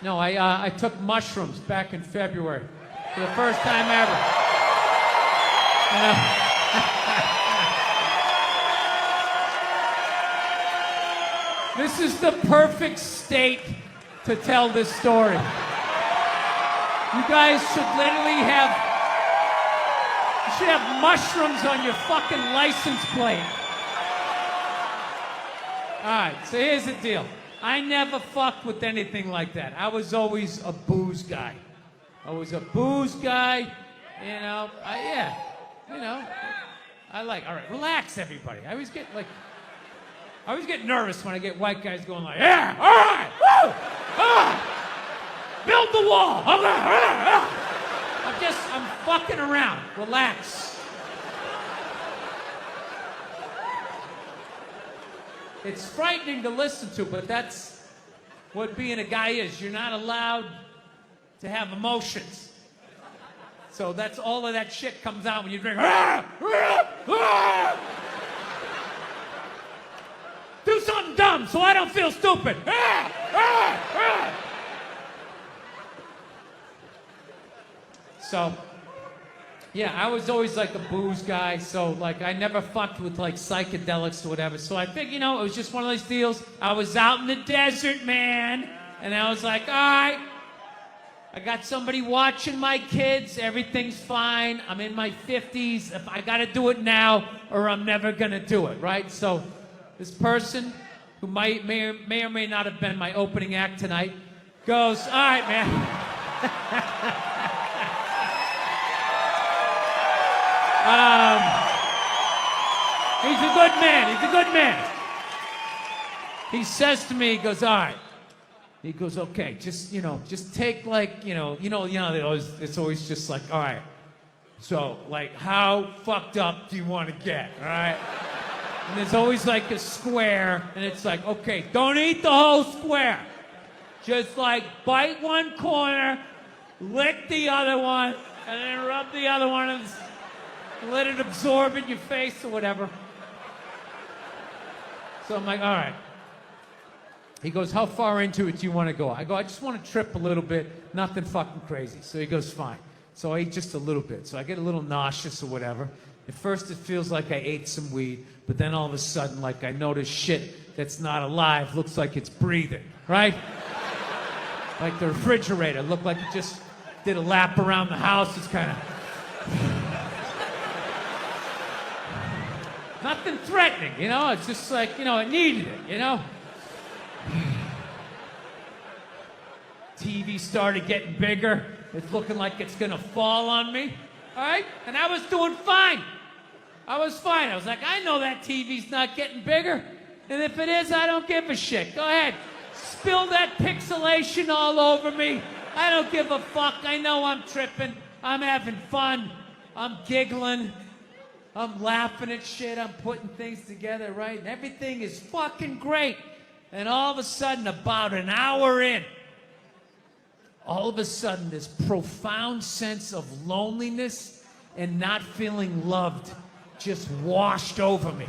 No, I took mushrooms back in February for the first time ever. You know? This is the perfect state to tell this story. You guys should literally have, you should have mushrooms on your fucking license plate. All right, so here's the deal. I never fucked with anything like that. I was always a booze guy. I was a booze guy, you know. I like, all right, relax, everybody. I always get nervous when I get white guys going like, yeah, all right, woo, build the wall. I'm fucking around. Relax. It's frightening to listen to, but that's what being a guy is. You're not allowed to have emotions. So that's all of that shit comes out when you drink. Do something dumb so I don't feel stupid. So, yeah, I was always like a booze guy, so like I never fucked with like psychedelics or whatever. So I think, you know, it was just one of those deals. I was out in the desert, man, and I was like, all right, I got somebody watching my kids, everything's fine. I'm in my 50s. If I gotta do it now or I'm never gonna do it, right? So this person who may or may not have been my opening act tonight goes, all right, man. He's a good man. He's a good man. He says to me, he goes, all right. He goes, okay, just take like, it's always just like, all right. So, like, how fucked up do you want to get, all right? And there's always like a square, and it's like, okay, don't eat the whole square. Just like bite one corner, lick the other one, and then rub the other one and let it absorb in your face or whatever. So I'm like, all right. He goes, how far into it do you want to go? I go, I just want to trip a little bit, nothing fucking crazy. So he goes, fine. So I eat just a little bit. So I get a little nauseous or whatever. At first it feels like I ate some weed, but then all of a sudden, like I notice shit that's not alive looks like it's breathing, right? Like the refrigerator looked like it just did a lap around the house. It's kind of... Nothing threatening, you know? It's just like, it needed it, you know? TV started getting bigger. It's looking like it's gonna fall on me, all right? And I was doing fine. I was fine. I was like, I know that TV's not getting bigger. And if it is, I don't give a shit. Go ahead. Spill that pixelation all over me. I don't give a fuck. I know I'm tripping. I'm having fun. I'm giggling. I'm laughing at shit. I'm putting things together, right? And everything is fucking great. And all of a sudden, about an hour in, all of a sudden, this profound sense of loneliness and not feeling loved just washed over me.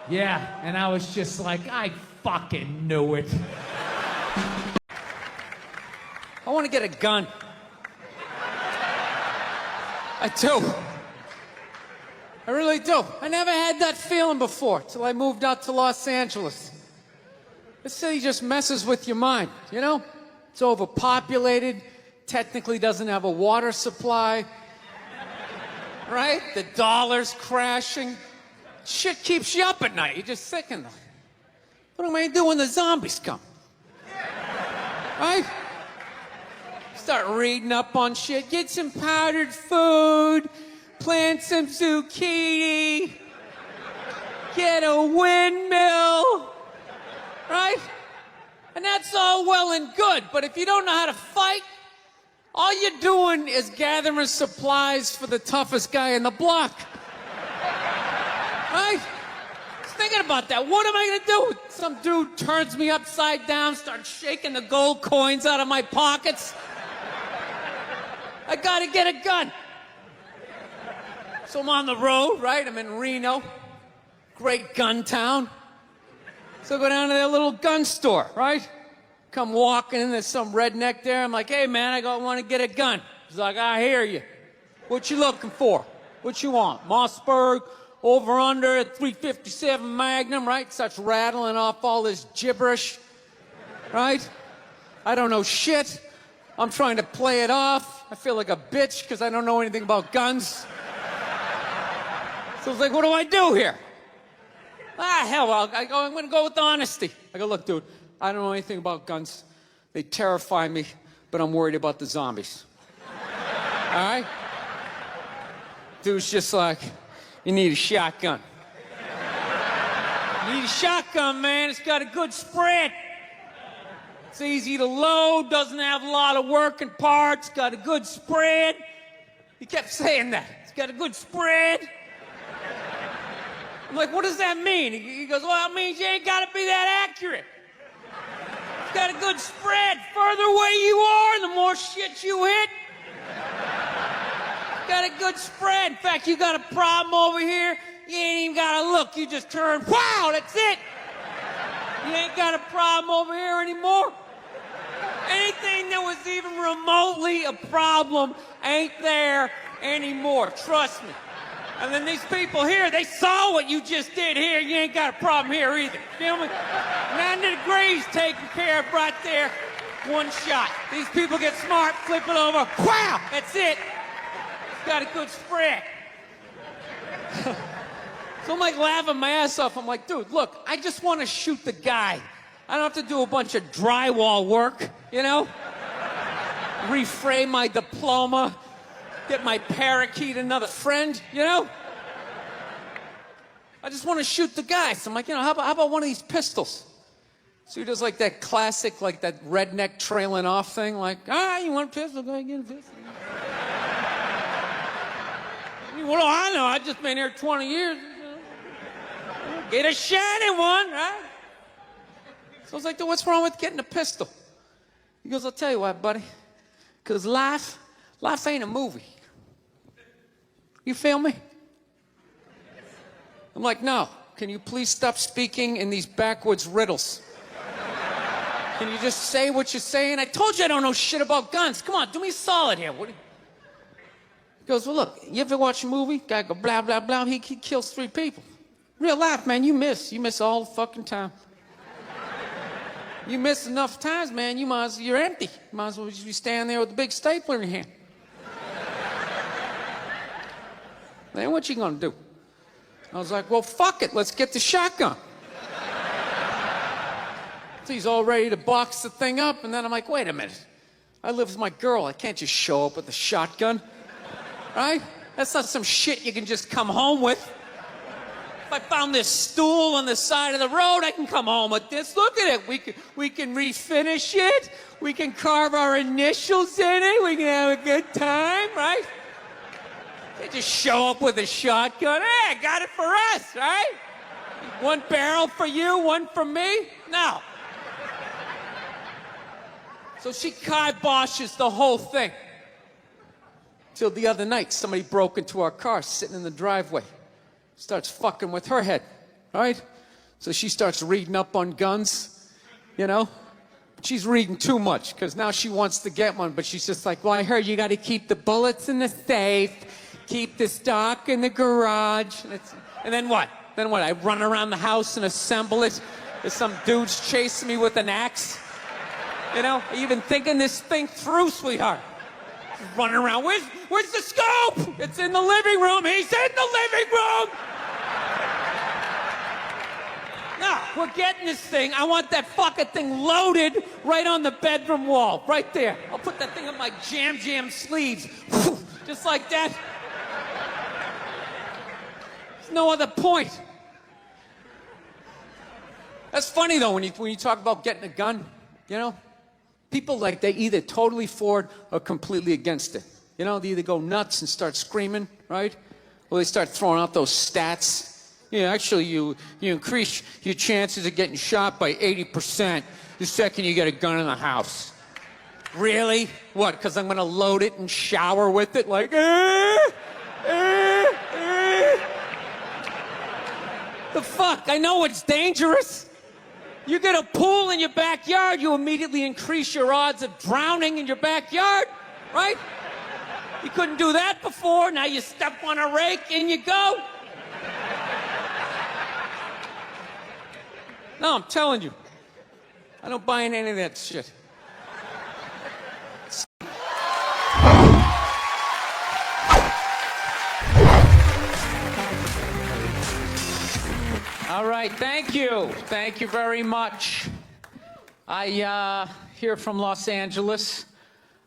Yeah, and I was just like, I fucking knew it. I want to get a gun. I do. I really do. I never had that feeling before till I moved out to Los Angeles. This city just messes with your mind, you know? It's overpopulated, technically doesn't have a water supply, right? The dollar's crashing. Shit keeps you up at night. You're just thinking, what am I gonna do when the zombies come? Right? Start reading up on shit, get some powdered food, plant some zucchini, get a windmill, right? And that's all well and good, but if you don't know how to fight, all you're doing is gathering supplies for the toughest guy in the block. Right? Just thinking about that. What am I gonna do? Some dude turns me upside down, starts shaking the gold coins out of my pockets. I gotta get a gun. So I'm on the road, right? I'm in Reno. Great gun town. So I go down to their little gun store, right? Come walking in, there's some redneck there. I'm like, hey, man, I want to get a gun. He's like, I hear you. What you looking for? What you want? Mossberg, over under, 357 Magnum, right? Starts rattling off all this gibberish, right? I don't know shit. I'm trying to play it off. I feel like a bitch because I don't know anything about guns. So I was like, what do I do here? Hell, I'm going to go with honesty. I go, look, dude, I don't know anything about guns. They terrify me, but I'm worried about the zombies. All right? Dude's just like, you need a shotgun. You need a shotgun, man. It's got a good spread. It's easy to load, doesn't have a lot of working parts, got a good spread. He kept saying that. It's got a good spread. I'm like, what does that mean? He goes, well, it means you ain't got to be that accurate. It's got a good spread. Further away you are, the more shit you hit. It's got a good spread. In fact, you got a problem over here, you ain't even got to look. You just turn, wow, that's it. You ain't got a problem over here anymore. Anything that was even remotely a problem ain't there anymore. Trust me. And then these people here, they saw what you just did here. You ain't got a problem here either. Feel me? 90 degrees taken care of right there. One shot. These people get smart, flip it over. Wow! That's it. It's got a good spread. So I'm like laughing my ass off. I'm like, dude, look, I just want to shoot the guy. I don't have to do a bunch of drywall work, you know? Reframe my diploma, get my parakeet another friend, you know? I just want to shoot the guy. So I'm like, you know, how about one of these pistols? So he does like that classic, like that redneck trailing off thing, like, you want a pistol? Go ahead, get a pistol. What do I know? I've just been here 20 years. Get a shiny one, right? So I was like, dude, what's wrong with getting a pistol? He goes, I'll tell you what, buddy. Because life ain't a movie. You feel me? I'm like, no. Can you please stop speaking in these backwoods riddles? Can you just say what you're saying? I told you I don't know shit about guns. Come on, do me a solid here. He goes, well, look, you ever watch a movie? Guy go, blah, blah, blah. He kills 3 people. Real life, man, you miss all the fucking time. You miss enough times, man, you're empty. You might as well just be standing there with a big stapler in your hand. Then what you gonna do? I was like, well, fuck it, let's get the shotgun. So he's all ready to box the thing up, and then I'm like, wait a minute. I live with my girl, I can't just show up with a shotgun. Right? That's not some shit you can just come home with. If I found this stool on the side of the road, I can come home with this. Look at it. We can refinish it. We can carve our initials in it. We can have a good time, right? They just show up with a shotgun. Hey, I got it for us, right? One barrel for you, one for me? No. So she kiboshes the whole thing. Till the other night, somebody broke into our car sitting in the driveway. Starts fucking with her head, right? So she starts reading up on guns, you know? She's reading too much, because now she wants to get one, but she's just like, well, I heard you got to keep the bullets in the safe, keep the stock in the garage. And then what? Then what? I run around the house and assemble it? There's some dudes chasing me with an axe? You know? Are you even thinking this thing through, sweetheart? Running around. Where's the scope? It's in the living room. He's in the living room. No, we're getting this thing. I want that fucking thing loaded right on the bedroom wall. Right there. I'll put that thing on my jam sleeves. Just like that. There's no other point. That's funny, though, when you talk about getting a gun, you know? People, like, they either totally for it or completely against it. You know, they either go nuts and start screaming, right? Or they start throwing out those stats. Yeah, actually, you increase your chances of getting shot by 80% the second you get a gun in the house. Really? What, because I'm going to load it and shower with it? Like, The fuck? I know it's dangerous. You get a pool in your backyard, you immediately increase your odds of drowning in your backyard, right? You couldn't do that before, now you step on a rake, in you go. No, I'm telling you, I don't buy in any of that shit. All right, thank you. Thank you very much. I here from Los Angeles.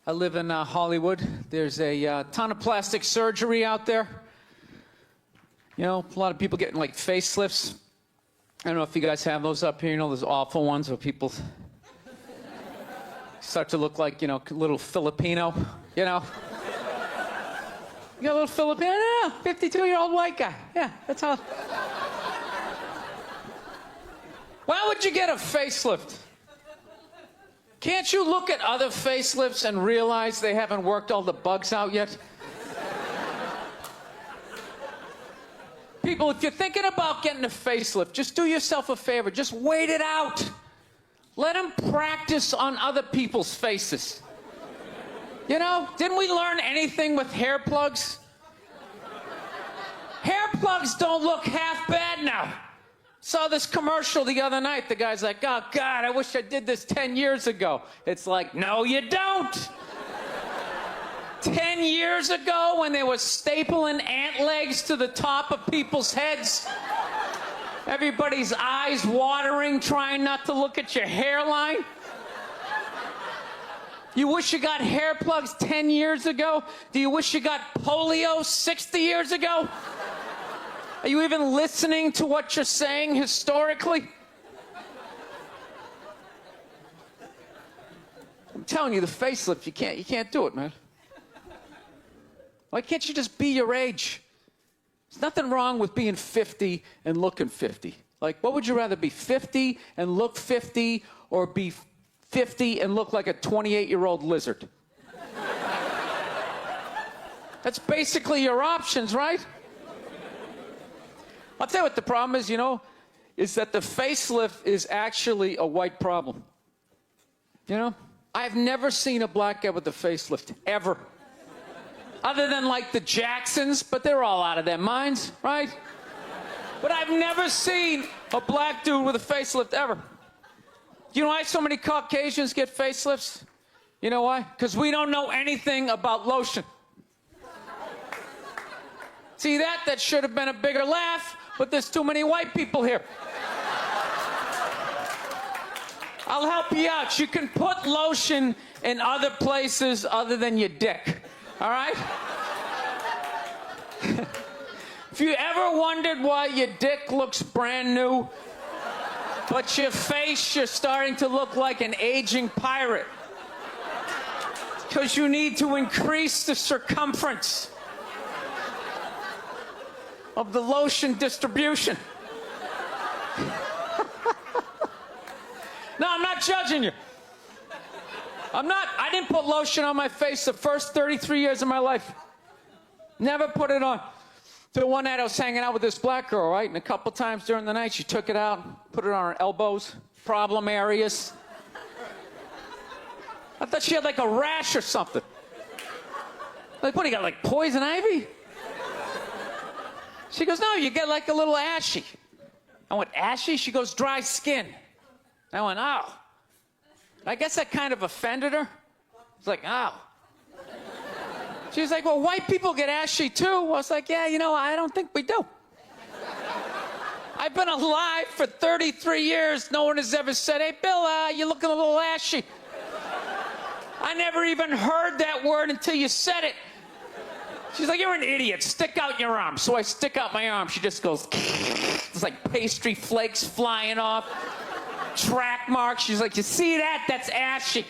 I live in Hollywood. There's a ton of plastic surgery out there. You know, a lot of people getting like facelifts. I don't know if you guys have those up here. You know, those awful ones where people start to look like, you know, little Filipino, you know. You got a little Filipino? Yeah, 52-year-old white guy. Yeah, that's how. Why would you get a facelift? Can't you look at other facelifts and realize they haven't worked all the bugs out yet? People, if you're thinking about getting a facelift, just do yourself a favor. Just wait it out. Let them practice on other people's faces. You know, didn't we learn anything with hair plugs? Hair plugs don't look half bad now. Saw this commercial the other night. The guy's like, oh, God, I wish I did this 10 years ago. It's like, no, you don't. 10 years ago when they were stapling ant legs to the top of people's heads, everybody's eyes watering, trying not to look at your hairline. You wish you got hair plugs 10 years ago? Do you wish you got polio 60 years ago? Are you even listening to what you're saying historically? I'm telling you, the facelift, you can't do it, man. Why can't you just be your age? There's nothing wrong with being 50 and looking 50. Like, what would you rather be, 50 and look 50, or be 50 and look like a 28-year-old lizard? That's basically your options, right? I'll tell you what the problem is, you know, is that the facelift is actually a white problem. You know? I've never seen a black guy with a facelift, ever. Other than, like, the Jacksons, but they're all out of their minds, right? But I've never seen a black dude with a facelift, ever. You know why so many Caucasians get facelifts? You know why? Because we don't know anything about lotion. See that? That should have been a bigger laugh, but there's too many white people here. I'll help you out. You can put lotion in other places other than your dick, all right? If you ever wondered why your dick looks brand new, but your face, you're starting to look like an aging pirate, because you need to increase the circumference of the lotion distribution. No, I'm not judging you. I didn't put lotion on my face the first 33 years of my life. Never put it on. Till one night I was hanging out with this black girl, right? And a couple times during the night she took it out, put it on her elbows, problem areas. I thought she had like a rash or something. Like, what, you got like poison ivy? She goes, no, you get like a little ashy. I went, ashy? She goes, dry skin. I went, oh. I guess that kind of offended her. It's like, oh. She's like, well, white people get ashy too. I was like, yeah, you know, I don't think we do. I've been alive for 33 years. No one has ever said, hey, Bill, you're looking a little ashy. I never even heard that word until you said it. She's like, you're an idiot. Stick out your arm. So I stick out my arm. She just goes, it's like pastry flakes flying off. Track marks. She's like, you see that? That's ashy.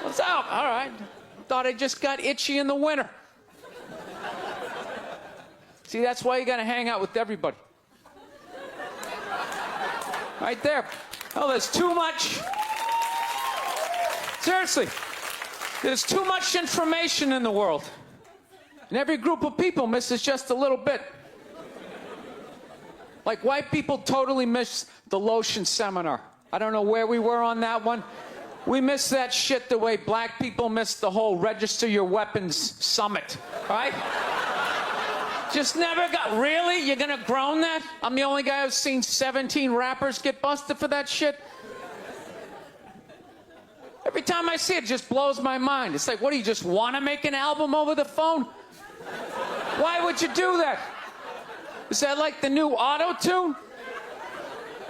I was out. All right. Thought I just got itchy in the winter. See, that's why you got to hang out with everybody. Right there. Oh, there's too much. Seriously. There's too much information in the world. And every group of people misses just a little bit. Like, white people totally missed the lotion seminar. I don't know where we were on that one. We missed that shit the way black people missed the whole register your weapons summit, right? Just never got, really? You're gonna groan that? I'm the only guy who's seen 17 rappers get busted for that shit? Every time I see it, it just blows my mind. It's like, what, do you just wanna make an album over the phone? Why would you do that? Is that like the new auto-tune?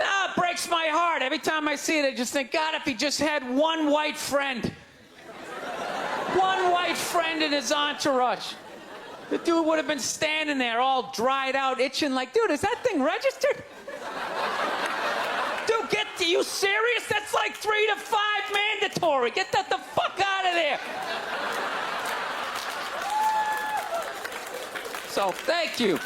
Ah, it breaks my heart. Every time I see it, I just think, God, if he just had one white friend. One white friend in his entourage. The dude would have been standing there all dried out, itching like, dude, is that thing registered? Dude, you serious? That's like 3 to 5 mandatory. Get that the fuck out of there. So, thank you.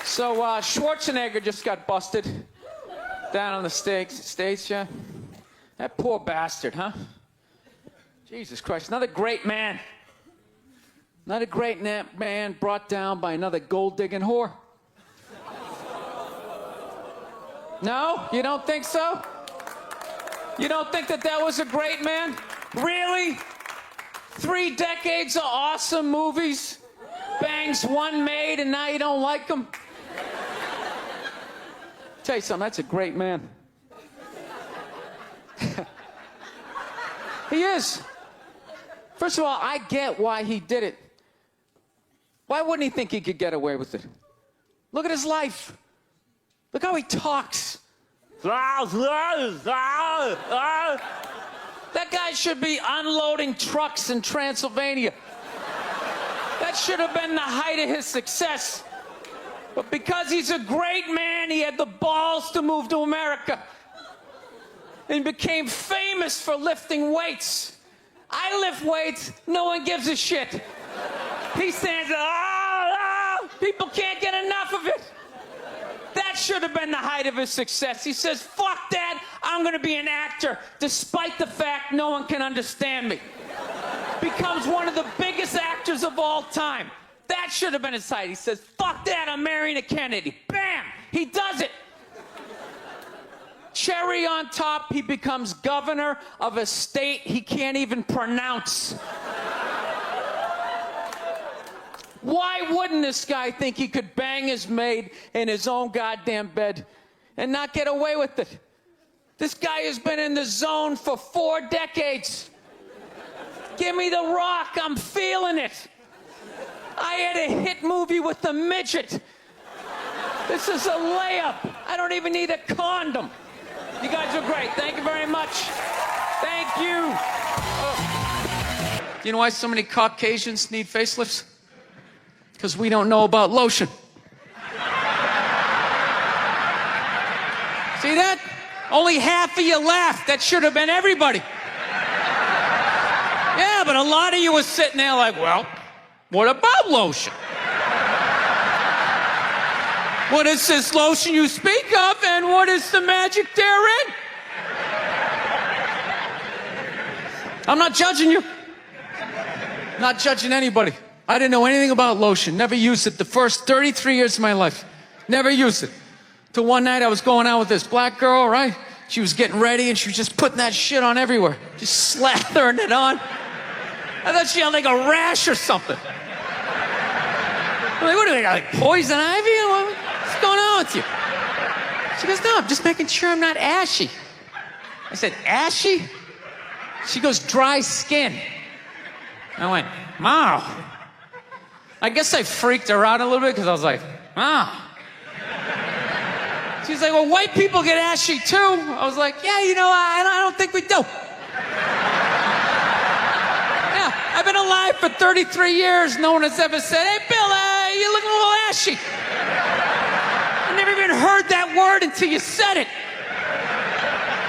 So, Schwarzenegger just got busted down on the States, yeah? That poor bastard, huh? Jesus Christ, another great man. Another great man brought down by another gold-digging whore. No? You don't think so? You don't think that was a great man? Really? 3 decades of awesome movies? Bangs one made and now you don't like him? Tell you something, that's a great man. He is. First of all, I get why he did it. Why wouldn't he think he could get away with it? Look at his life. Look how he talks. That guy should be unloading trucks in Transylvania. That should have been the height of his success. But because he's a great man, he had the balls to move to America and became famous for lifting weights. I lift weights, no one gives a shit. He stands, people can't get enough of it. That should have been the height of his success. He says, fuck that, I'm gonna be an actor, despite the fact no one can understand me. Becomes one of the biggest actors of all time. That should have been his height. He says, fuck that, I'm marrying a Kennedy. Bam! He does it. Cherry on top, he becomes governor of a state he can't even pronounce. Why wouldn't this guy think he could bang his maid in his own goddamn bed and not get away with it? This guy has been in the zone for 4 decades. Give me the rock, I'm feeling it. I had a hit movie with a midget. This is a layup. I don't even need a condom. You guys are great. Thank you very much. Thank you. Oh. You know why so many Caucasians need facelifts? Because we don't know about lotion. See that? Only half of you laughed. That should have been everybody. Yeah, but a lot of you were sitting there like, well, what about lotion? What is this lotion you speak of, and what is the magic therein? I'm not judging you. Not judging anybody. I didn't know anything about lotion. Never used it the first 33 years of my life. Never used it. Till one night I was going out with this black girl, right? She was getting ready and she was just putting that shit on everywhere. Just slathering it on. I thought she had like a rash or something. I'm like, what do we got, like poison ivy? What's going on with you? She goes, no, I'm just making sure I'm not ashy. I said, ashy? She goes, dry skin. I went, wow. I guess I freaked her out a little bit because I was like, wow. She's like, well, white people get ashy too. I was like, yeah, you know, I don't think we do. Yeah, I've been alive for 33 years. No one has ever said, hey, Bill, you're looking a little ashy. I never even heard that word until you said it.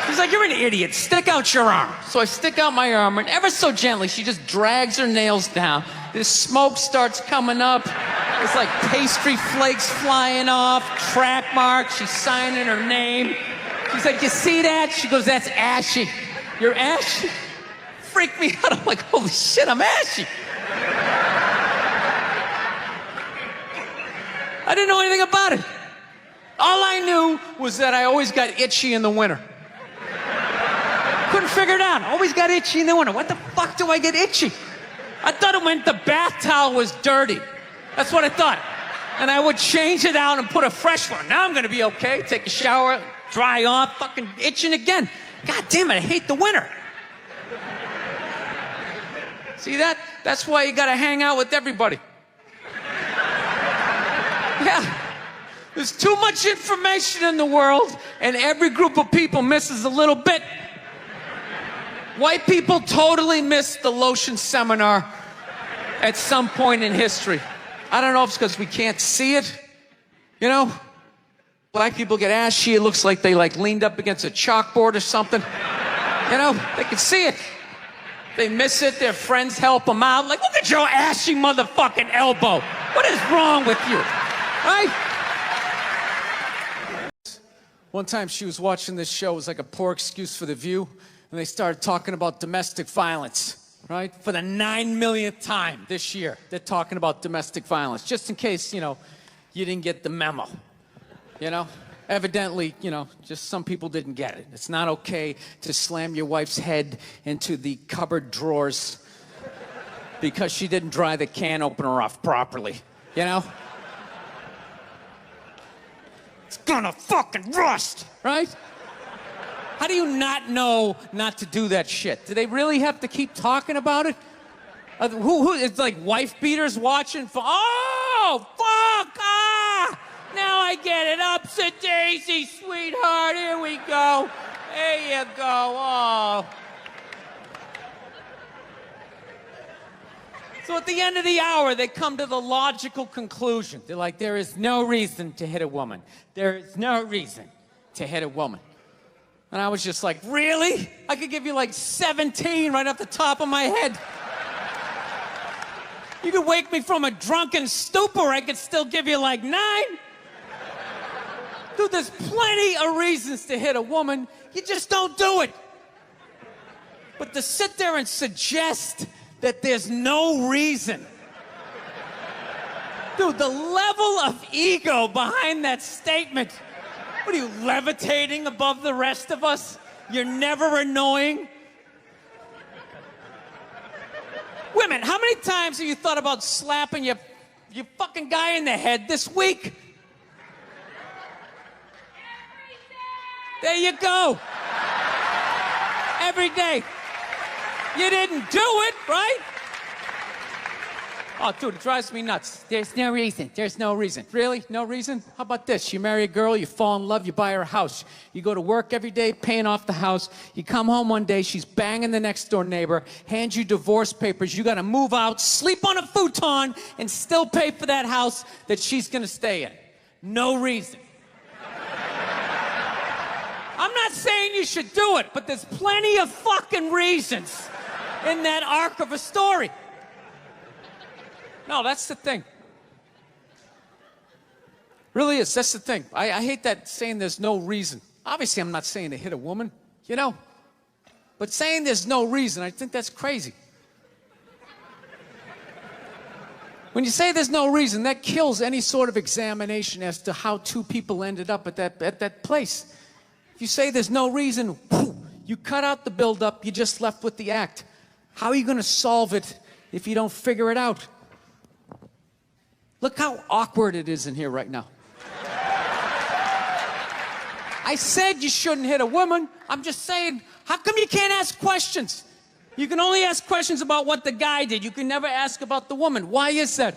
She's like, you're an idiot. Stick out your arm. So I stick out my arm, and ever so gently, she just drags her nails down. This smoke starts coming up. It's like pastry flakes flying off, track marks. She's signing her name. She's like, you see that? She goes, that's ashy. You're ashy? Freaked me out. I'm like, holy shit, I'm ashy. I didn't know anything about it. All I knew was that I always got itchy in the winter. Couldn't figure it out. Always got itchy in the winter. What the fuck do I get itchy? I thought it meant the bath towel was dirty. That's what I thought. And I would change it out and put a fresh one. Now I'm gonna be okay. Take a shower, dry off, fucking itching again. God damn it, I hate the winter. See that? That's why you gotta hang out with everybody. Yeah. There's too much information in the world, and every group of people misses a little bit. White people totally missed the lotion seminar at some point in history. I don't know if it's because we can't see it. You know? Black people get ashy, it looks like they leaned up against a chalkboard or something. You know? They can see it. They miss it, their friends help them out. Like, look at your ashy motherfucking elbow. What is wrong with you? Right? One time she was watching this show, it was like a poor excuse for The View, and they started talking about domestic violence, right? For the 9 millionth time this year, they're talking about domestic violence, just in case, you didn't get the memo, Evidently, just some people didn't get it. It's not okay to slam your wife's head into the cupboard drawers because she didn't dry the can opener off properly, It's gonna fucking rust, right? How do you not know not to do that shit? Do they really have to keep talking about it? Who it's like wife beaters watching? Oh, fuck! Ah! Now I get it. Upset daisy, sweetheart. Here we go. There you go. Oh. So at the end of the hour, they come to the logical conclusion. They're like, there is no reason to hit a woman. There is no reason to hit a woman. And I was just like, really? I could give you like 17 right off the top of my head. You could wake me from a drunken stupor, I could still give you like 9. Dude, there's plenty of reasons to hit a woman. You just don't do it. But to sit there and suggest that there's no reason. Dude, the level of ego behind that statement. What are you, levitating above the rest of us? You're never annoying? Women, how many times have you thought about slapping your fucking guy in the head this week? There you go. Every day. You didn't do it, right? Oh, dude, it drives me nuts. There's no reason. There's no reason. Really? No reason? How about this? You marry a girl, you fall in love, you buy her a house. You go to work every day, paying off the house. You come home one day, she's banging the next door neighbor, hands you divorce papers. You got to move out, sleep on a futon, and still pay for that house that she's going to stay in. No reason. I'm not saying you should do it, but there's plenty of fucking reasons in that arc of a story. No, that's the thing. Really is. That's the thing. I hate that saying there's no reason. Obviously, I'm not saying to hit a woman, But saying there's no reason, I think that's crazy. When you say there's no reason, that kills any sort of examination as to how two people ended up at that place. If you say there's no reason, you cut out the build-up, you're just left with the act. How are you going to solve it if you don't figure it out? Look how awkward it is in here right now. I said you shouldn't hit a woman. I'm just saying, how come you can't ask questions? You can only ask questions about what the guy did. You can never ask about the woman. Why is that?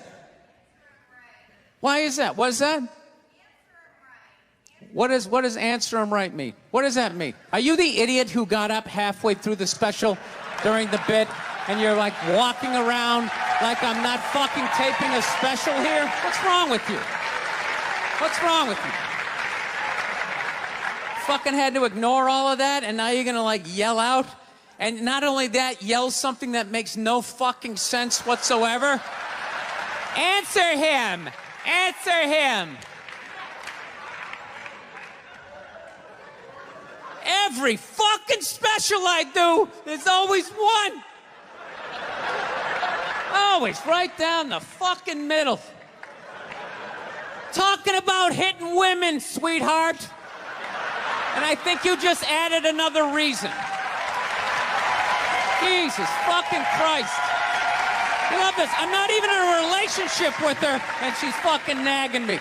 Why is that? What is that? What does answer him right mean? What does that mean? Are you the idiot who got up halfway through the special during the bit and you're like walking around like I'm not fucking taping a special here? What's wrong with you? What's wrong with you? Fucking had to ignore all of that and now you're gonna like yell out? And not only that, yell something that makes no fucking sense whatsoever? Answer him! Answer him! Every fucking special I do, there's always one. Always right down the fucking middle. Talking about hitting women, sweetheart. And I think you just added another reason. Jesus fucking Christ. You love this. I'm not even in a relationship with her, and she's fucking nagging me.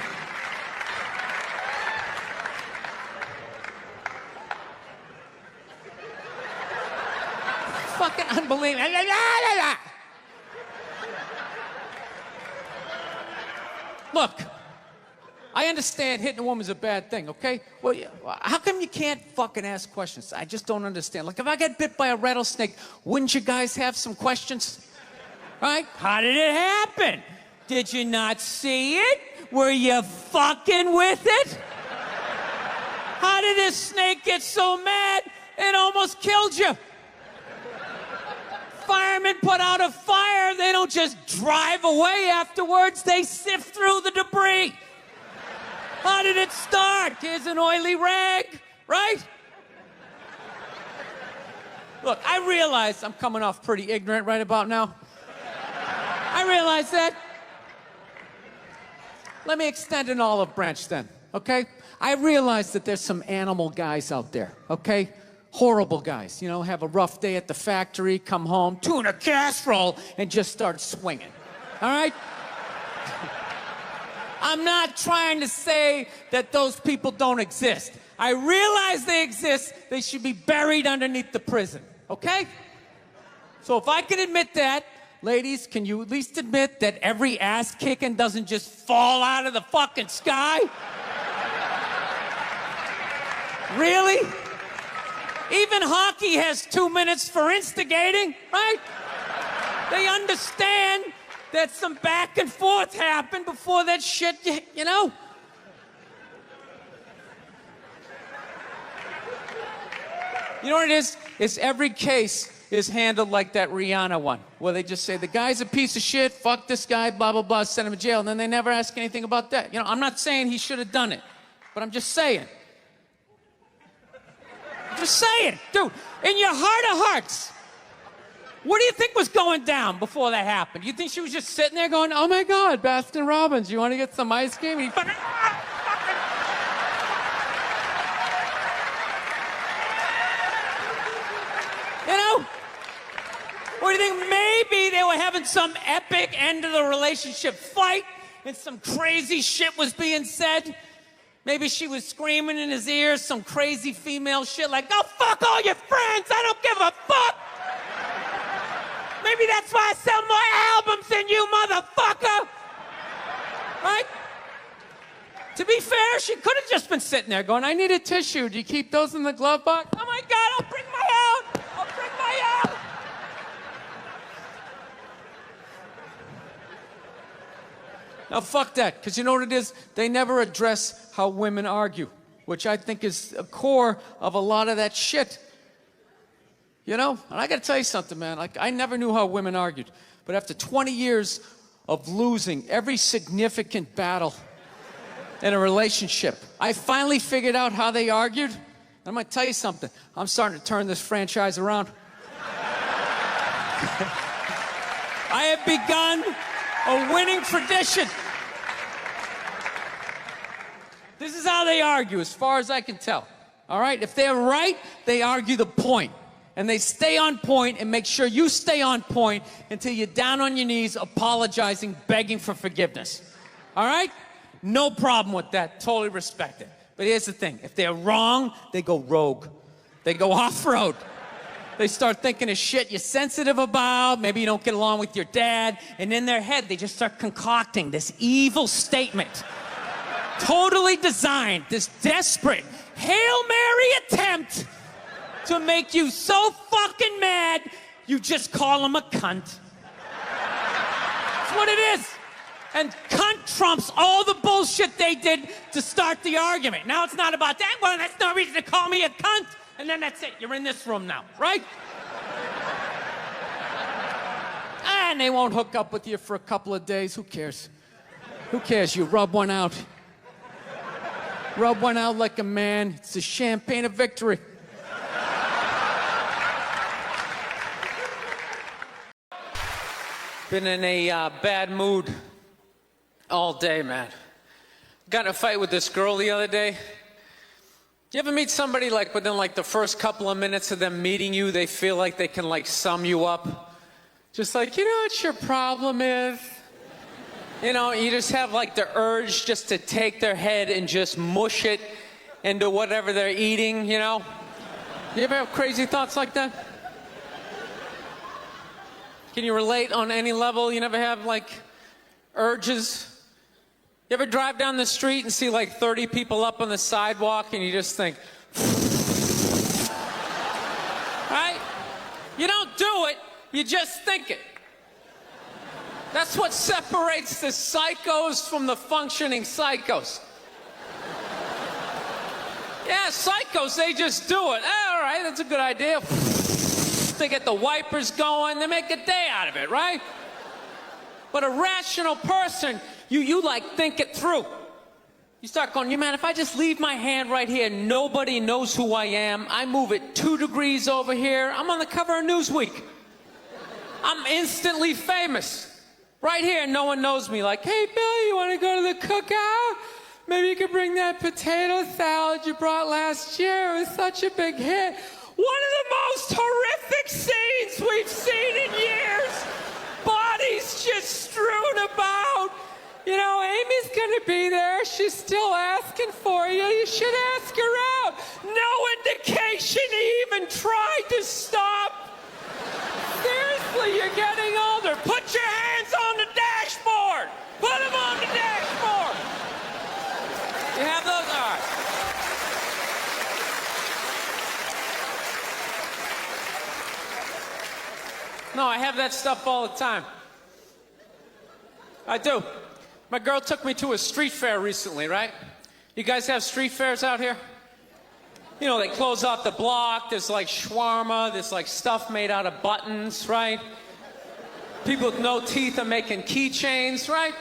Fucking unbelievable. Look, I understand hitting a woman's a bad thing, okay? Well, how come you can't fucking ask questions? I just don't understand. Like, if I get bit by a rattlesnake, wouldn't you guys have some questions? Right? How did it happen? Did you not see it? Were you fucking with it? How did this snake get so mad it almost killed you? Firemen put out a fire, they don't just drive away afterwards, they sift through the debris. How did it start? Here's an oily rag, right? Look, I realize I'm coming off pretty ignorant right about now. I realize that. Let me extend an olive branch then, okay? I realize that there's some animal guys out there, okay? Horrible guys, you know, have a rough day at the factory, come home, tuna casserole, and just start swinging, all right? I'm not trying to say that those people don't exist. I realize they exist. They should be buried underneath the prison, okay? So if I can admit that, ladies, can you at least admit that every ass kicking doesn't just fall out of the fucking sky? Really? Even hockey has 2 minutes for instigating, right? They understand that some back and forth happened before that shit, you know? You know what it is? It's every case is handled like that Rihanna one, where they just say, the guy's a piece of shit, fuck this guy, blah, blah, blah, send him to jail, and then they never ask anything about that. You know, I'm not saying he should have done it, but I'm just saying. Just saying, dude, in your heart of hearts, what do you think was going down before that happened? You think she was just sitting there going, oh my God, Baskin Robbins, you want to get some ice cream? And he fucking, you know? Or do you think maybe they were having some epic end of the relationship fight and some crazy shit was being said? Maybe she was screaming in his ear some crazy female shit like, go fuck all your friends, I don't give a fuck. Maybe that's why I sell more albums than you, motherfucker. Right? To be fair, she could have just been sitting there going, I need a tissue. Do you keep those in the glove box? Oh my God, I'll bring my out. I'll bring my out. Now, fuck that, because you know what it is? They never address how women argue, which I think is a core of a lot of that shit. You know? And I got to tell you something, man. Like, I never knew how women argued. But after 20 years of losing every significant battle in a relationship, I finally figured out how they argued. And I'm going to tell you something. I'm starting to turn this franchise around. I have begun a winning tradition. This is how they argue, as far as I can tell. All right? If they're right, they argue the point. And they stay on point and make sure you stay on point until you're down on your knees, apologizing, begging for forgiveness. All right? No problem with that. Totally respect it. But here's the thing. If they're wrong, they go rogue. They go off-road. They start thinking of shit you're sensitive about. Maybe you don't get along with your dad. And in their head, they just start concocting this evil statement. Totally designed, this desperate Hail Mary attempt to make you so fucking mad, you just call him a cunt. That's what it is. And cunt trumps all the bullshit they did to start the argument. Now it's not about that. Well, that's no reason to call me a cunt. And then that's it. You're in this room now, right? And they won't hook up with you for a couple of days. Who cares? Who cares? You rub one out. Rub one out like a man. It's the champagne of victory. Been in a bad mood all day, man. Got in a fight with this girl the other day. You ever meet somebody like within like the first couple of minutes of them meeting you, they feel like they can like sum you up? Just like, you know what your problem is? You know, you just have like the urge just to take their head and just mush it into whatever they're eating, you know? You ever have crazy thoughts like that? Can you relate on any level? You never have like urges? You ever drive down the street and see like 30 people up on the sidewalk and you just think, right? You don't do it, you just think it. That's what separates the psychos from the functioning psychos. Yeah, psychos, they just do it. All right, that's a good idea. They get the wipers going, they make a day out of it, right? But a rational person, you like think it through. You start going, man, if I just leave my hand right here, nobody knows who I am. I move it 2 degrees over here, I'm on the cover of Newsweek. I'm instantly famous. Right here, no one knows me. Like, hey, Bill, you want to go to the cookout? Maybe you could bring that potato salad you brought last year. It was such a big hit. One of the most horrific scenes we've seen in years. Bodies just strewn about. You know, Amy's gonna be there. She's still asking for you. You should ask her out. No indication he even tried to stop. Seriously, you're getting older. Put your hands on the dashboard. Put them on the dashboard. You have those? All right. No, I have that stuff all the time. I do. My girl took me to a street fair recently, right? You guys have street fairs out here? You know, they close off the block. There's like shawarma. There's like stuff made out of buttons, right? People with no teeth are making keychains, right?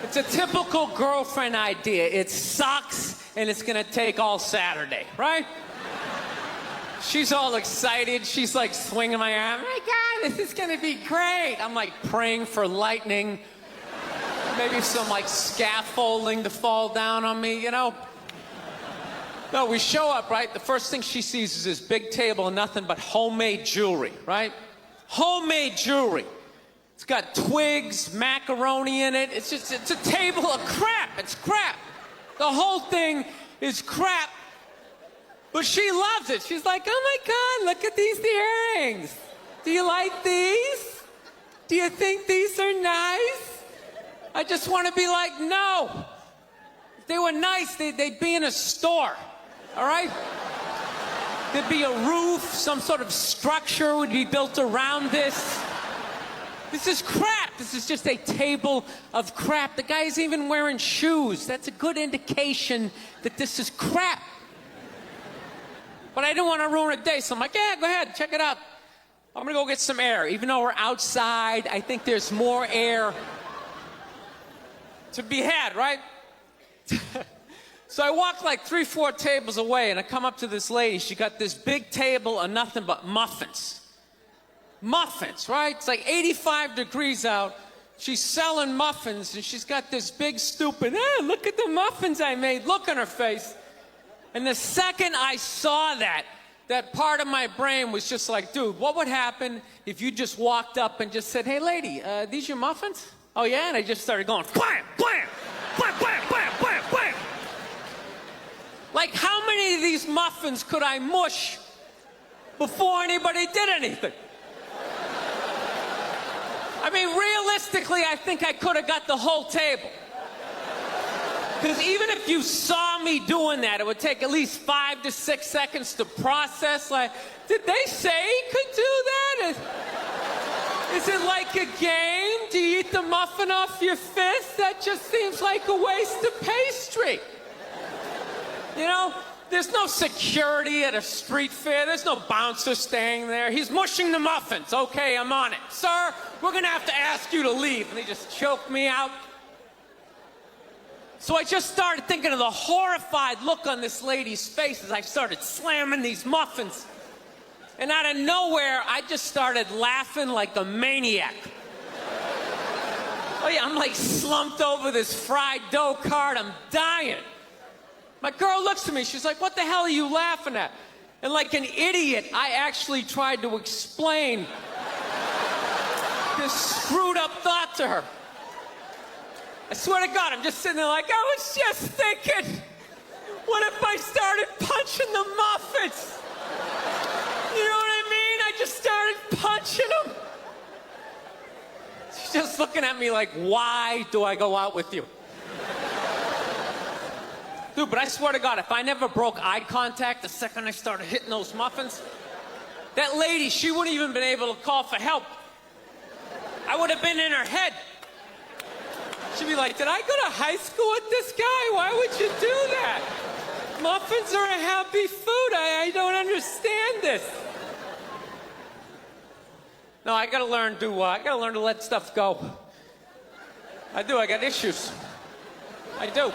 It's a typical girlfriend idea. It sucks, and it's gonna take all Saturday, right? She's all excited. She's like swinging my arm. Oh my God, this is gonna be great. I'm like praying for lightning. Maybe some like scaffolding to fall down on me, you know? No, we show up, right? The first thing she sees is this big table and nothing but homemade jewelry, right? Homemade jewelry. It's got twigs, macaroni in it. It's a table of crap. It's crap. The whole thing is crap. But she loves it. She's like, oh my God, look at these earrings. Do you like these? Do you think these are nice? I just want to be like, no. If they were nice, they'd be in a store, all right? There'd be a roof, some sort of structure would be built around this. This is crap. This is just a table of crap. The guy's even wearing shoes. That's a good indication that this is crap. But I didn't want to ruin a day, so I'm like, yeah, go ahead, check it out. I'm gonna go get some air. Even though we're outside, I think there's more air to be had, right? So I walk like 3-4 tables away, and I come up to this lady. She got this big table of nothing but muffins. Muffins, right? It's like 85 degrees out. She's selling muffins, and she's got this big, stupid, look at the muffins I made, look on her face. And the second I saw that part of my brain was just like, dude, what would happen if you just walked up and just said, hey, lady, these your muffins? Oh, yeah? And I just started going, blam, blam, blam, blam, blam, blam, blam. Like, how many of these muffins could I mush before anybody did anything? I mean, realistically, I think I could have got the whole table. Because even if you saw me doing that, it would take at least 5 to 6 seconds to process. Like, did they say he could do that? Is it like a game? Do you eat the muffin off your fist? That just seems like a waste of pastry. You know, there's no security at a street fair. There's no bouncer staying there. He's mushing the muffins. Okay, I'm on it. Sir, we're gonna have to ask you to leave. And they just choke me out. So I just started thinking of the horrified look on this lady's face as I started slamming these muffins. And out of nowhere, I just started laughing like a maniac. Oh yeah, I'm like slumped over this fried dough cart. I'm dying. My girl looks at me. She's like, "What the hell are you laughing at?" And like an idiot, I actually tried to explain this screwed up thought to her. I swear to God, I'm just sitting there like, I was just thinking, what if I started punching the muffins? You know what I mean? I just started punching them. She's just looking at me like, why do I go out with you? Dude, but I swear to God, if I never broke eye contact the second I started hitting those muffins, that lady, she wouldn't even been able to call for help. I would have been in her head. She'd be like, did I go to high school with this guy? Why would you do that? Muffins are a happy food. I don't understand this. No, I gotta learn to let stuff go. I do, I got issues. I do.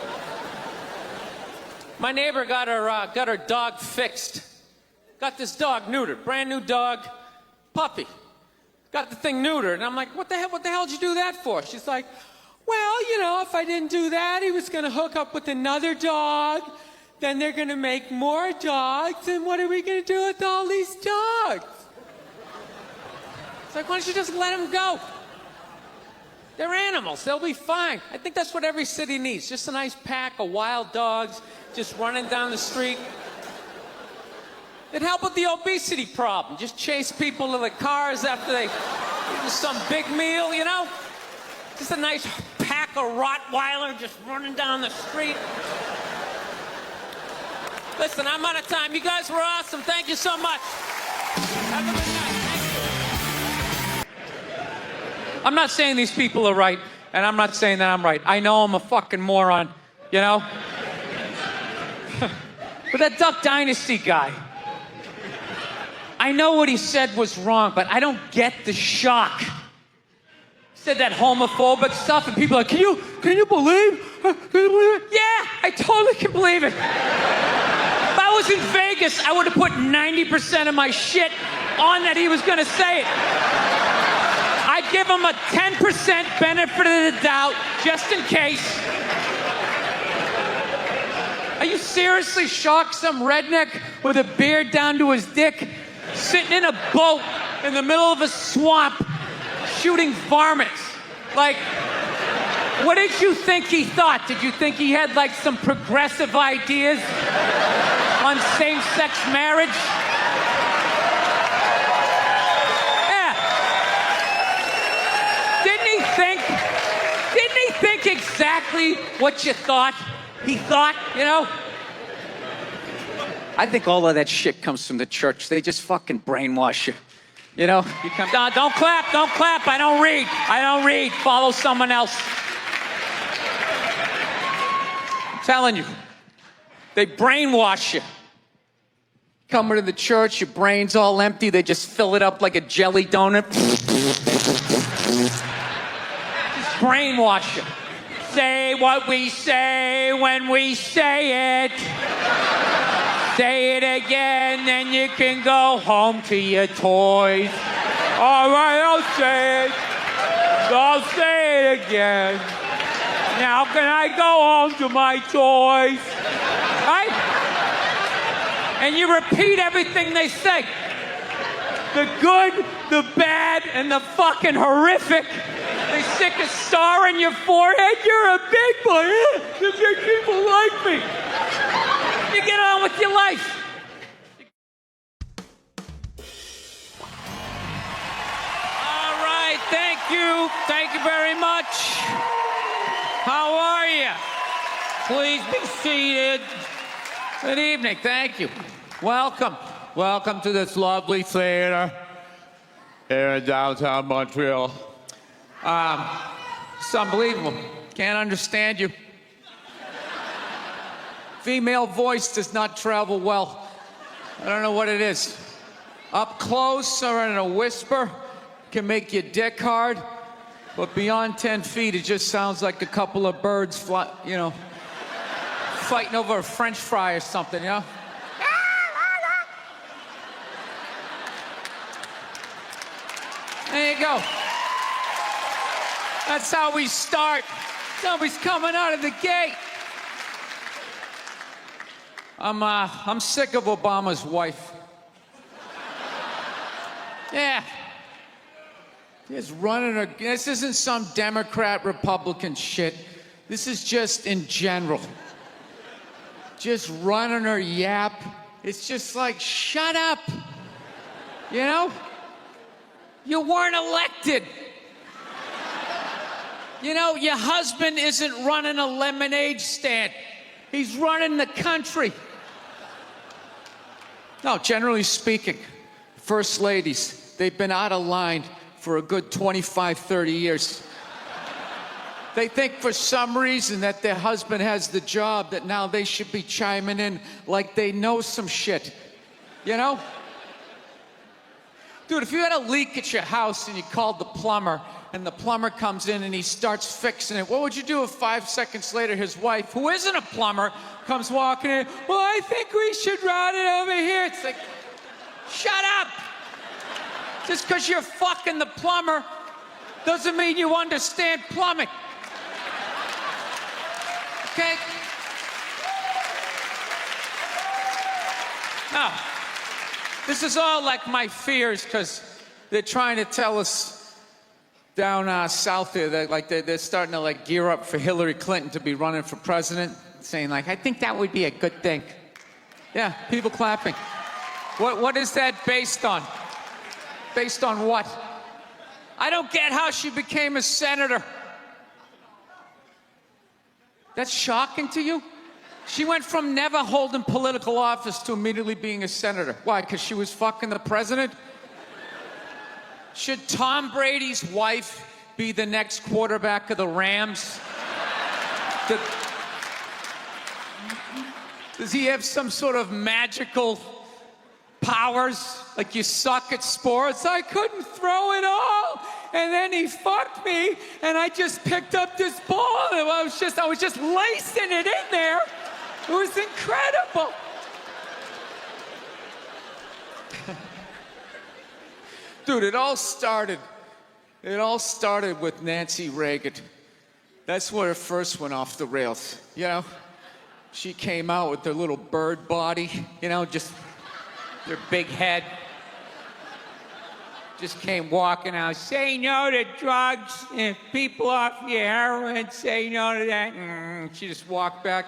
My neighbor got her dog fixed. Got this dog neutered, brand new dog, puppy. Got the thing neutered, and I'm like, what the hell did you do that for? She's like, well, you know, if I didn't do that, he was gonna hook up with another dog, then they're gonna make more dogs, and what are we gonna do with all these dogs? It's like, why don't you just let them go? They're animals, they'll be fine. I think that's what every city needs, just a nice pack of wild dogs just running down the street. It'd help with the obesity problem. Just chase people to the cars after they eat some big meal, you know? Just a nice pack of Rottweiler just running down the street. Listen, I'm out of time. You guys were awesome. Thank you so much. Have a good night. Thank you. I'm not saying these people are right, and I'm not saying that I'm right. I know I'm a fucking moron, you know? But that Duck Dynasty guy, I know what he said was wrong, but I don't get the shock. He said that homophobic stuff, and people are like, can you believe? Can you believe it? Yeah, I totally can believe it. If I was in Vegas, I would have put 90% of my shit on that he was gonna say it. I'd give him a 10% benefit of the doubt, just in case. Are you seriously shocked some redneck with a beard down to his dick sitting in a boat in the middle of a swamp shooting varmints? Like, what did you think he thought? Did you think he had like some progressive ideas on same-sex marriage? Yeah. Didn't he think exactly what you thought he thought, you know? I think all of that shit comes from the church. They just fucking brainwash you. You know, you come down, don't clap, I don't read, follow someone else. I'm telling you, they brainwash you. Come to the church, your brain's all empty, they just fill it up like a jelly donut. Just brainwash you. Say what we say when we say it. Say it again, then you can go home to your toys. All right, I'll say it. I'll say it again. Now can I go home to my toys? Right? And you repeat everything they say. The good, the bad, and the fucking horrific. They stick a star in your forehead. You're a big boy. The big people like me. You get on with your life. All right, thank you. Thank you very much. How are you? Please be seated. Good evening. Thank you. Welcome. Welcome to this lovely theater here in downtown Montreal. It's unbelievable. Can't understand you. Female voice does not travel well. I don't know what it is. Up close or in a whisper can make your dick hard, but beyond 10 feet, it just sounds like a couple of birds fighting over a French fry or something, you know? There you go. That's how we start. Somebody's coming out of the gate. I'm sick of Obama's wife. Yeah. Just running her. This isn't some Democrat, Republican shit. This is just in general. Just running her yap. It's just like, shut up. You know? You weren't elected. You know, your husband isn't running a lemonade stand. He's running the country. No, generally speaking, first ladies, they've been out of line for a good 25, 30 years. They think for some reason that their husband has the job, that now they should be chiming in like they know some shit. You know? Dude, if you had a leak at your house and you called the plumber, and the plumber comes in and he starts fixing it, what would you do if 5 seconds later his wife, who isn't a plumber, comes walking in? Well, I think we should route it over here. It's like, shut up! Just because you're fucking the plumber doesn't mean you understand plumbing. Okay? Now, this is all like my fears, because they're trying to tell us down south here that like they're starting to like gear up for Hillary Clinton to be running for president, saying like, I think that would be a good thing. Yeah, people clapping. What is that based on? Based on what? I don't get how she became a senator. That's shocking to you? She went from never holding political office to immediately being a senator. Why? Because she was fucking the president? Should Tom Brady's wife be the next quarterback of the Rams? Does he have some sort of magical powers? Like, you suck at sports? I couldn't throw it all, and then he fucked me, and I just picked up this ball, and I was just lacing it in there. It was incredible. Dude, it all started with Nancy Reagan. That's where it first went off the rails, you know? She came out with her little bird body, you know, just their big head. Just came walking out, say no to drugs, and people off your heroin, say no to that. She just walked back.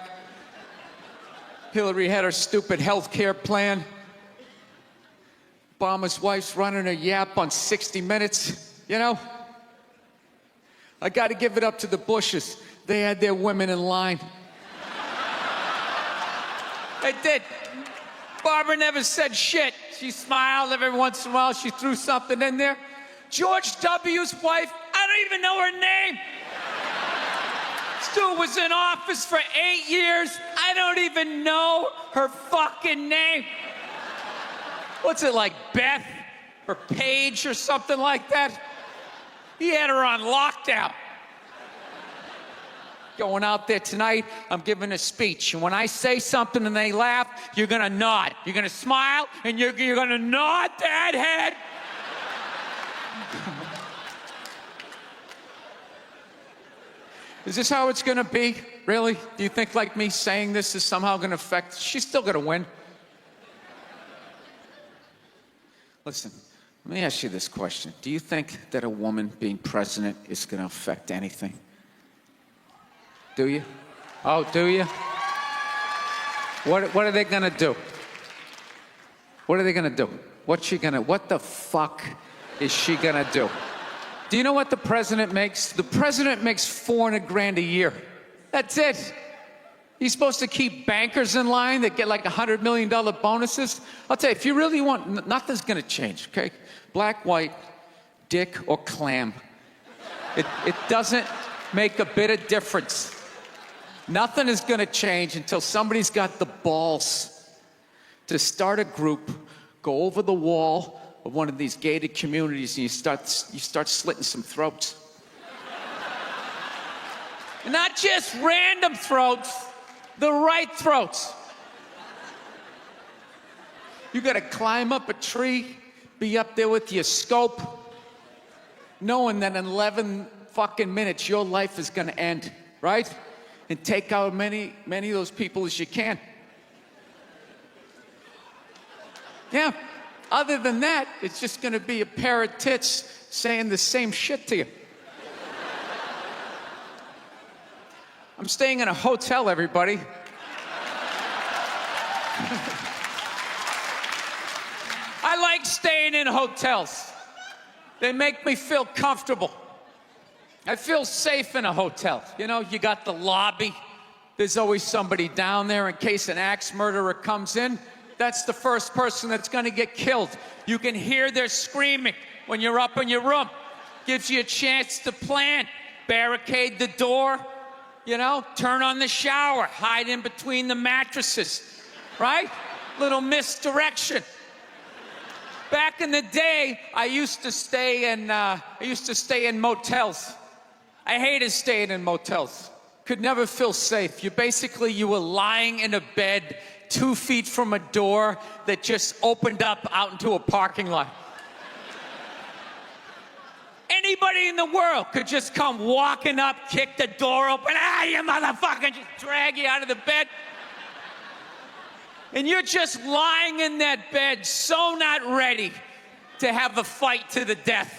Hillary had her stupid health care plan. Obama's wife's running a yap on 60 Minutes, you know? I gotta give it up to the Bushes. They had their women in line. They did. Barbara never said shit. She smiled every once in a while. She threw something in there. George W.'s wife, I don't even know her name. This dude was in office for 8 years. I don't even know her fucking name. What's it, like Beth or Paige or something like that? He had her on lockdown. Going out there tonight, I'm giving a speech. And when I say something and they laugh, you're gonna nod. You're gonna smile, and you're gonna nod that head. Is this how it's gonna be? Really? Do you think like me saying this is somehow gonna affect? She's still gonna win. Listen, let me ask you this question. Do you think that a woman being president is going to affect anything? Do you? Oh, do you? What are they going to do? What are they going to do? What the fuck is she going to do? Do you know what the president makes? The president makes $400,000 a year. That's it. He's supposed to keep bankers in line that get like $100 million bonuses. I'll tell you, if you really want, nothing's gonna change, okay? Black, white, dick, or clam. It doesn't make a bit of difference. Nothing is gonna change until somebody's got the balls to start a group, go over the wall of one of these gated communities, and you start slitting some throats. Not just random throats. The right throats. You gotta climb up a tree, be up there with your scope, knowing that in 11 fucking minutes, your life is gonna end, right? And take out many of those people as you can. Yeah, other than that, it's just gonna be a pair of tits saying the same shit to you. I'm staying in a hotel, everybody. I like staying in hotels. They make me feel comfortable. I feel safe in a hotel. You know, you got the lobby. There's always somebody down there in case an axe murderer comes in. That's the first person that's gonna get killed. You can hear their screaming when you're up in your room. Gives you a chance to plan. Barricade the door, you know, turn on the shower, hide in between the mattresses, right? Little misdirection. Back in the day, I used to stay in motels. I hated staying in motels. Could never feel safe. You were lying in a bed 2 feet from a door that just opened up out into a parking lot. Anybody in the world could just come walking up, kick the door open, you motherfucker, just drag you out of the bed. And you're just lying in that bed, so not ready to have a fight to the death.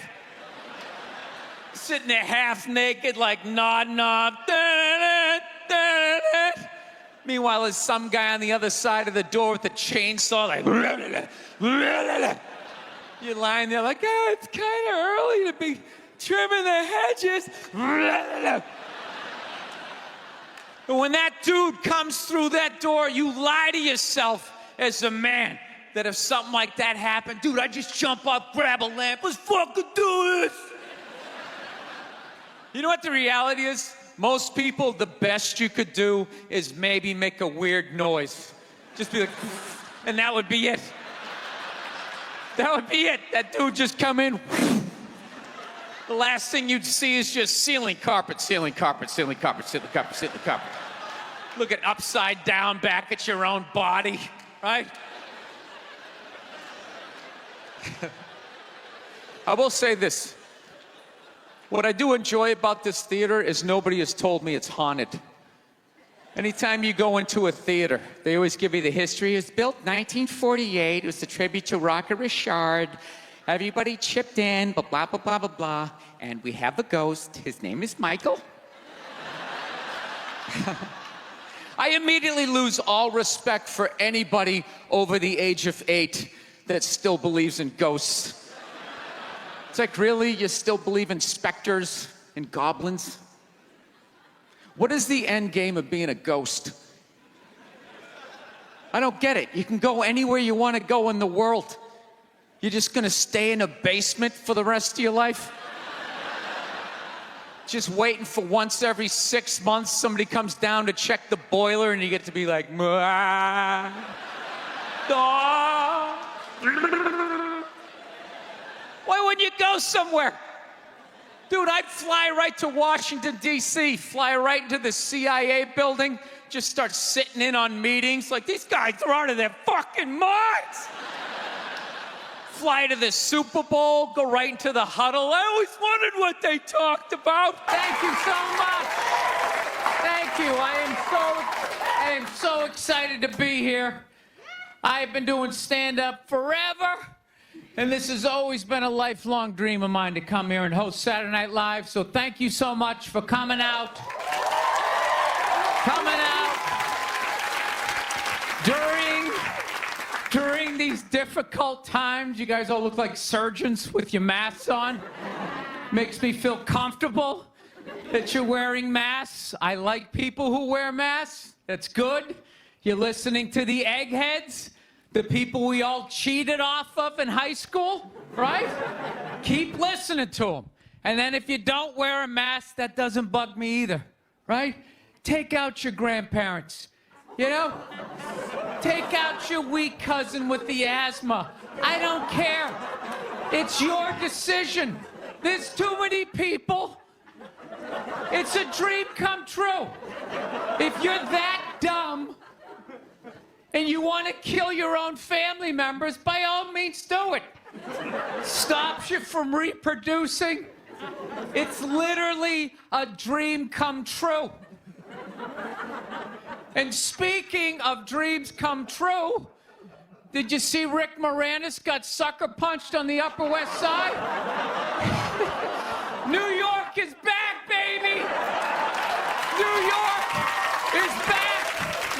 Sitting there half naked, like nodding off. Meanwhile, there's some guy on the other side of the door with a chainsaw, like. You're lying there like, it's kind of early to be trimming the hedges. But when that dude comes through that door, you lie to yourself as a man that if something like that happened, dude, I'd just jump up, grab a lamp, let's fucking do this. You know what the reality is? Most people, the best you could do is maybe make a weird noise. Just be like, and that would be it. That would be it. That dude just come in. The last thing you'd see is just ceiling carpet, ceiling carpet, ceiling carpet, ceiling carpet, ceiling carpet. Looking upside down back at your own body, right? I will say this. What I do enjoy about this theater is nobody has told me it's haunted. Anytime you go into a theater, they always give you the history. It was built 1948. It was a tribute to Rocket Richard. Everybody chipped in, blah, blah, blah, blah, blah, blah. And we have a ghost. His name is Michael. I immediately lose all respect for anybody over the age of 8 that still believes in ghosts. It's like, really? You still believe in specters and goblins? What is the end game of being a ghost? I don't get it. You can go anywhere you want to go in the world. You're just gonna stay in a basement for the rest of your life? Just waiting for once every 6 months somebody comes down to check the boiler and you get to be like, why wouldn't you go somewhere? Dude, I'd fly right to Washington, D.C., fly right into the CIA building, just start sitting in on meetings. Like, these guys are out of their fucking minds. Fly to the Super Bowl, go right into the huddle. I always wondered what they talked about. Thank you so much. Thank you. I am so excited to be here. I've been doing stand-up forever. And this has always been a lifelong dream of mine to come here and host Saturday Night Live. So thank you so much for coming out. During these difficult times, you guys all look like surgeons with your masks on. Makes me feel comfortable that you're wearing masks. I like people who wear masks. That's good. You're listening to the eggheads. The people we all cheated off of in high school, right? Keep listening to them. And then if you don't wear a mask, that doesn't bug me either, right? Take out your grandparents, you know? Take out your weak cousin with the asthma. I don't care. It's your decision. There's too many people. It's a dream come true. If you're that dumb, and you want to kill your own family members, by all means do it. Stops you from reproducing, It's literally a dream come true. And speaking of dreams come true, did you see Rick Moranis got sucker punched on the Upper West Side? New York is back, baby! New York is back!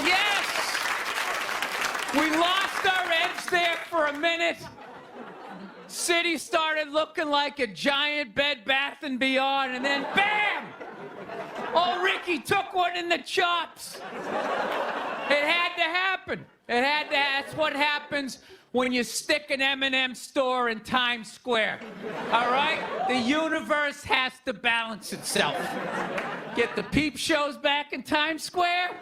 Yes! We lost our edge there for a minute. City started looking like a giant Bed Bath & Beyond, and then bam! Oh, Ricky took one in the chops. It had to happen. That's what happens when you stick an M&M store in Times Square. All right? The universe has to balance itself. Get the peep shows back in Times Square.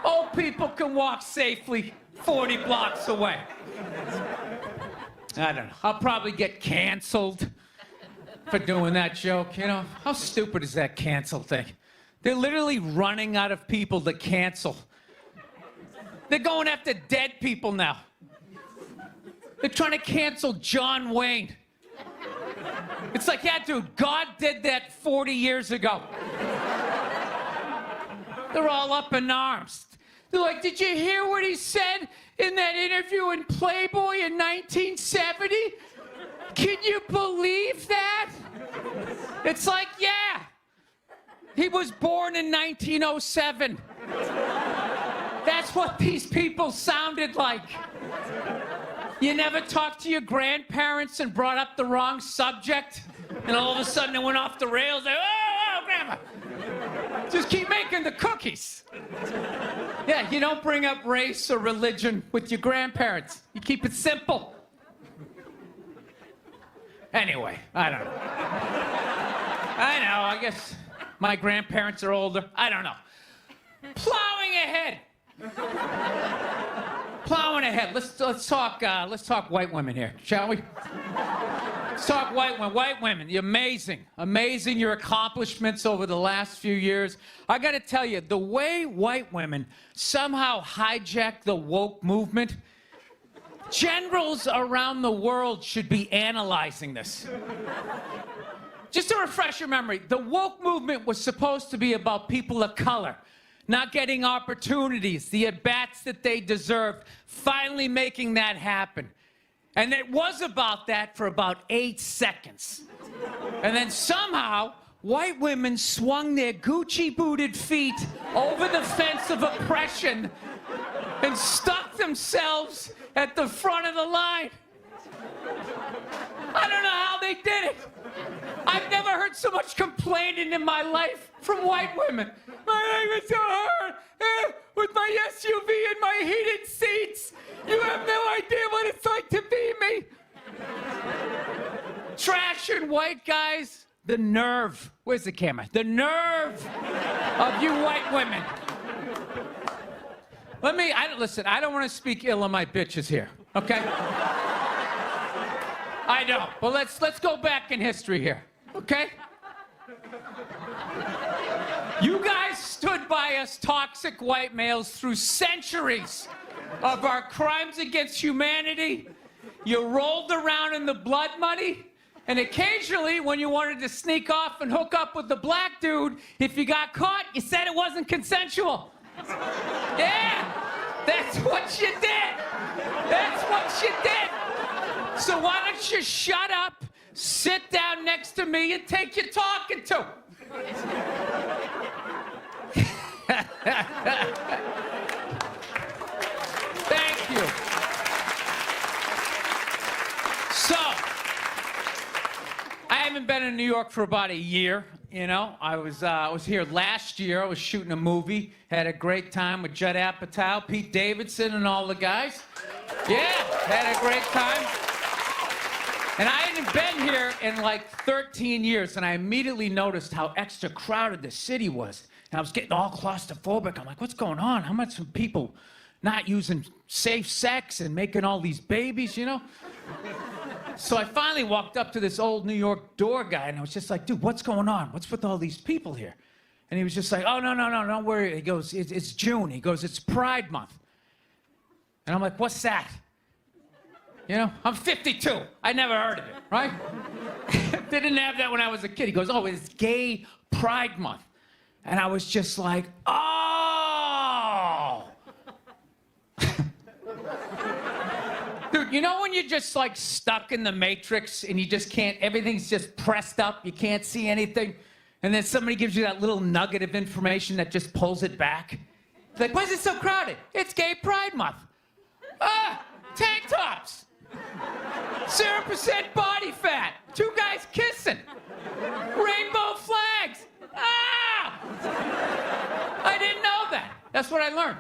Old people can walk safely 40 blocks away. I don't know. I'll probably get canceled for doing that joke, you know? How stupid is that cancel thing? They're literally running out of people to cancel. They're going after dead people now. They're trying to cancel John Wayne. It's like, yeah, dude, God did that 40 years ago. They're all up in arms. They're like, did you hear what he said in that interview in Playboy in 1970? Can you believe that? It's like, yeah. He was born in 1907. That's what these people sounded like. You never talked to your grandparents and brought up the wrong subject? And all of a sudden it went off the rails. Like, oh, Grandma. Just keep making the cookies. Yeah, you don't bring up race or religion with your grandparents. You keep it simple. Anyway, I don't know. I guess my grandparents are older. I don't know. Plowing ahead. Plowing ahead. Let's talk white women here, shall we? Let's talk white women. White women, you're amazing your accomplishments over the last few years. I got to tell you, the way white women somehow hijacked the woke movement, generals around the world should be analyzing this. Just to refresh your memory, the woke movement was supposed to be about people of color not getting opportunities, the at-bats that they deserved, finally making that happen. And it was about that for about 8 seconds. And then somehow, white women swung their Gucci-booted feet over the fence of oppression and stuck themselves at the front of the line. I don't know how they did it. I've never heard so much complaining in my life from white women. My life is so hard with my SUV and my heated seats. You have no idea what it's like to be me. Trashing white guys, the nerve. Where's the camera? The nerve of you white women. Listen, I don't want to speak ill of my bitches here, okay? I don't, but let's go back in history here, okay? You guys stood by us toxic white males through centuries of our crimes against humanity. You rolled around in the blood money, and occasionally when you wanted to sneak off and hook up with the black dude, if you got caught, you said it wasn't consensual. Yeah, that's what you did. That's what you did. So why don't you shut up, sit down next to me, and take your talking to? Thank you. So, I haven't been in New York for about a year. You know, I was here last year. I was shooting a movie. Had a great time with Judd Apatow, Pete Davidson, and all the guys. Yeah, had a great time. And I hadn't been here in like 13 years, and I immediately noticed how extra crowded the city was. And I was getting all claustrophobic. I'm like, what's going on? How much of people not using safe sex and making all these babies, you know? So I finally walked up to this old New York door guy, and I was just like, dude, what's going on? What's with all these people here? And he was just like, oh, no, don't worry. He goes, it's June. He goes, it's Pride Month. And I'm like, what's that? You know, I'm 52. I never heard of it, right? They didn't have that when I was a kid. He goes, oh, it's Gay Pride Month. And I was just like, oh. Dude, you know when you're just like stuck in the Matrix and you just can't, everything's just pressed up, you can't see anything, and then somebody gives you that little nugget of information that just pulls it back? It's like, why is it so crowded? It's Gay Pride Month. Ah, tank tops. 0% body fat. 2 guys kissing. Rainbow flags. Ah! I didn't know that. That's what I learned.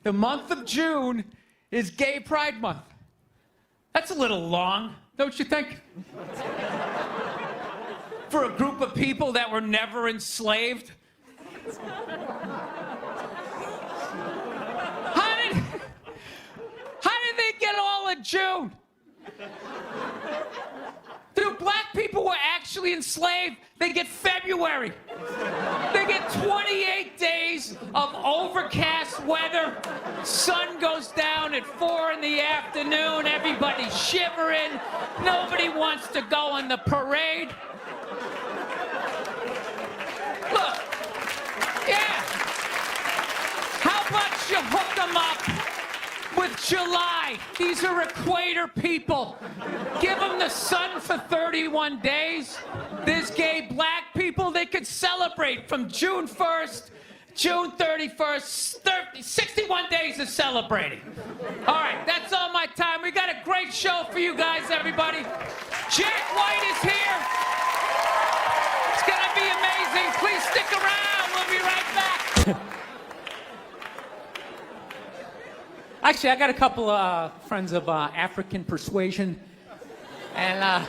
The month of June is Gay Pride Month. That's a little long, don't you think? For a group of people that were never enslaved. How did they get all of June? Dude, black people were actually enslaved. They get February. They get 28 days of overcast weather. Sun goes down at 4 in the afternoon. Everybody's shivering. Nobody wants to go on the parade. Look, yeah. How about you hook them up with July? These are equator people. Give them the sun for 31 days. There's gay black people. They could celebrate from June 1st, June 31st, 61 days of celebrating. All right, that's all my time. We got a great show for you guys, everybody. Jack White is here. It's going to be amazing. Please stick around. We'll be right back. Actually, I got a couple of friends of African persuasion, and I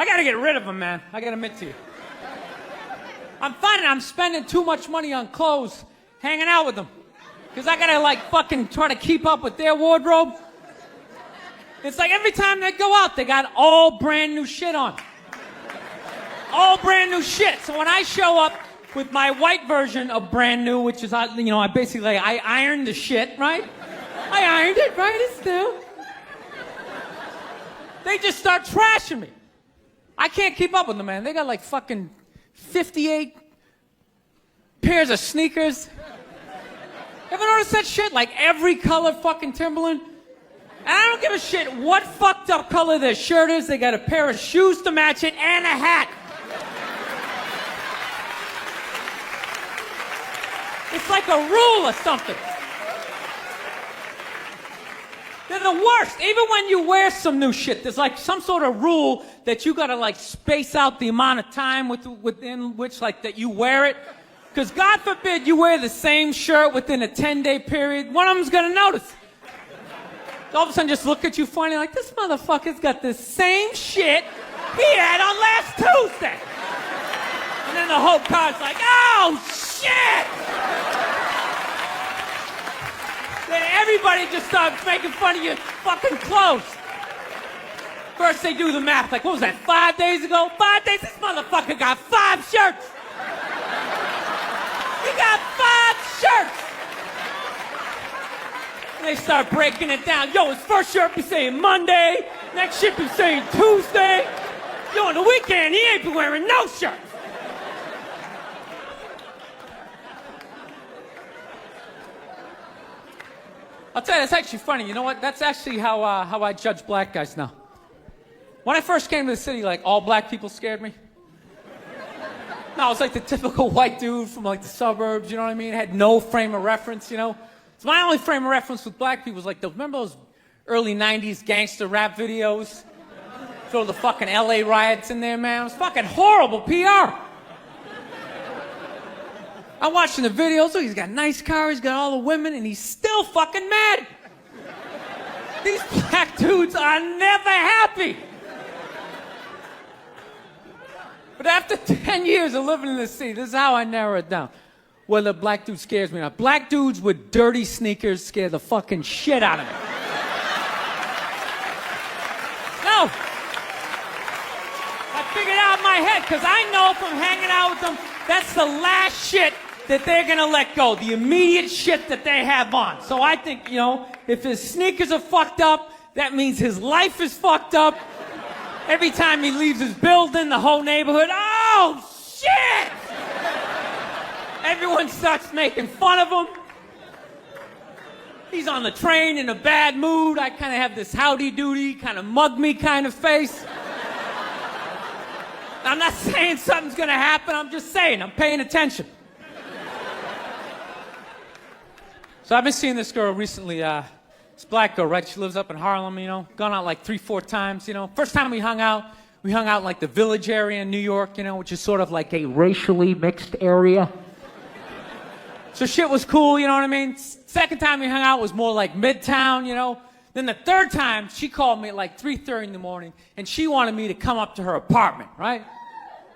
got to get rid of them, man. I got to admit to you. I'm finding I'm spending too much money on clothes hanging out with them, because I got to, like, fucking try to keep up with their wardrobe. It's like every time they go out, they got all brand new shit on. All brand new shit. So when I show up with my white version of brand new, which is, I basically, I ironed the shit, right? I ironed it, right? It's new. They just start trashing me. I can't keep up with them, man. They got like fucking 58 pairs of sneakers. Ever notice that shit? Like every color fucking Timberland? And I don't give a shit what fucked up color their shirt is. They got a pair of shoes to match it and a hat. It's like a rule or something. They're the worst. Even when you wear some new shit, there's like some sort of rule that you gotta like space out the amount of time within which like that you wear it. Because God forbid you wear the same shirt within a 10-day period, one of them's gonna notice. All of a sudden just look at you funny like, this motherfucker's got the same shit he had on last Tuesday. And then the whole car's like, oh shit! Then everybody just starts making fun of your fucking clothes. First they do the math, like, what was that, 5 days ago? 5 days? This motherfucker got 5 shirts! He got 5 shirts! And they start breaking it down. Yo, his first shirt be saying Monday, next shirt be saying Tuesday. Yo, on the weekend, he ain't be wearing no shirts. I'll tell you, that's actually funny. You know what? That's actually how I judge black guys now. When I first came to the city, like, all black people scared me. No, I was like the typical white dude from, like, the suburbs, you know what I mean? Had no frame of reference, you know? So my only frame of reference with black people was, like, remember those early 90s gangster rap videos? Throw the fucking LA riots in there, man. It was fucking horrible PR. I'm watching the videos, oh, he's got a nice car, he's got all the women, and he's still fucking mad. These black dudes are never happy. But after 10 years of living in the city, this is how I narrow it down. Whether a black dude scares me or not. Black dudes with dirty sneakers scare the fucking shit out of me. No. I figured out in my head, because I know from hanging out with them, that's the last shit that they're gonna let go, the immediate shit that they have on. So I think, if his sneakers are fucked up, that means his life is fucked up. Every time he leaves his building, the whole neighborhood, oh, shit! Everyone starts making fun of him. He's on the train in a bad mood. I kind of have this howdy-doody, kind of mug-me kind of face. I'm not saying something's gonna happen, I'm just saying, I'm paying attention. So I've been seeing this girl recently, this black girl, right? She lives up in Harlem, you know, gone out like 3-4 times, you know. First time we hung out in like the Village area in New York, you know, which is sort of like a racially mixed area. So shit was cool, you know what I mean? Second time we hung out was more like Midtown, you know. Then the third time, she called me at like 3:30 in the morning, and she wanted me to come up to her apartment, right?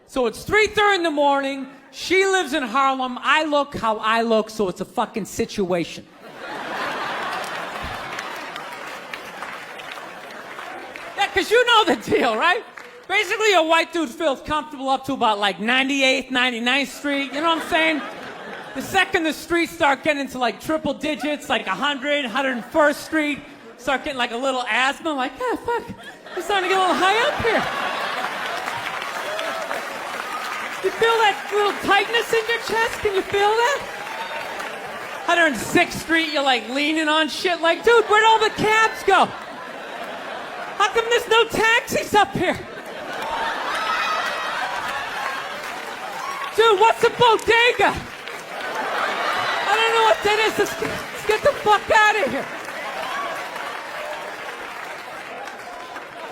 So it's 3:30 in the morning, she lives in Harlem, I look how I look, so it's a fucking situation. Yeah, because you know the deal, right? Basically, a white dude feels comfortable up to about like 98th, 99th Street, you know what I'm saying? The second the streets start getting into like triple digits, like 100, 101st Street, start getting like a little asthma, like, ah, fuck, we're starting to get a little high up here. You feel that little tightness in your chest? Can you feel that? 106th Street, you're like leaning on shit, like, dude, where'd all the cabs go? How come there's no taxis up here? Dude, what's a bodega? I don't know what that is. Let's get the fuck out of here.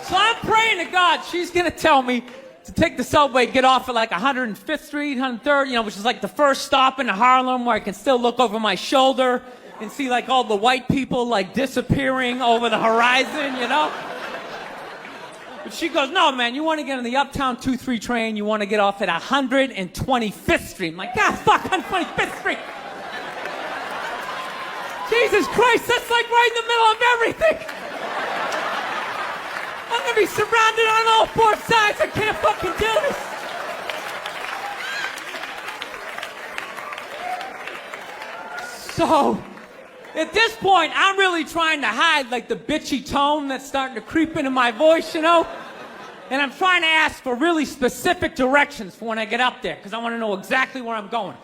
So I'm praying to God she's going to tell me to take the subway, get off at like 105th Street, 103rd, you know, which is like the first stop in Harlem where I can still look over my shoulder and see like all the white people like disappearing over the horizon, you know? But she goes, no, man, you want to get on the Uptown 2-3 train, you want to get off at 125th Street. I'm like, God, fuck, 125th Street. Jesus Christ, that's like right in the middle of everything. I'm gonna be surrounded on all four sides. I can't fucking do this. So, at this point, I'm really trying to hide like the bitchy tone that's starting to creep into my voice, you know? And I'm trying to ask for really specific directions for when I get up there, because I want to know exactly where I'm going.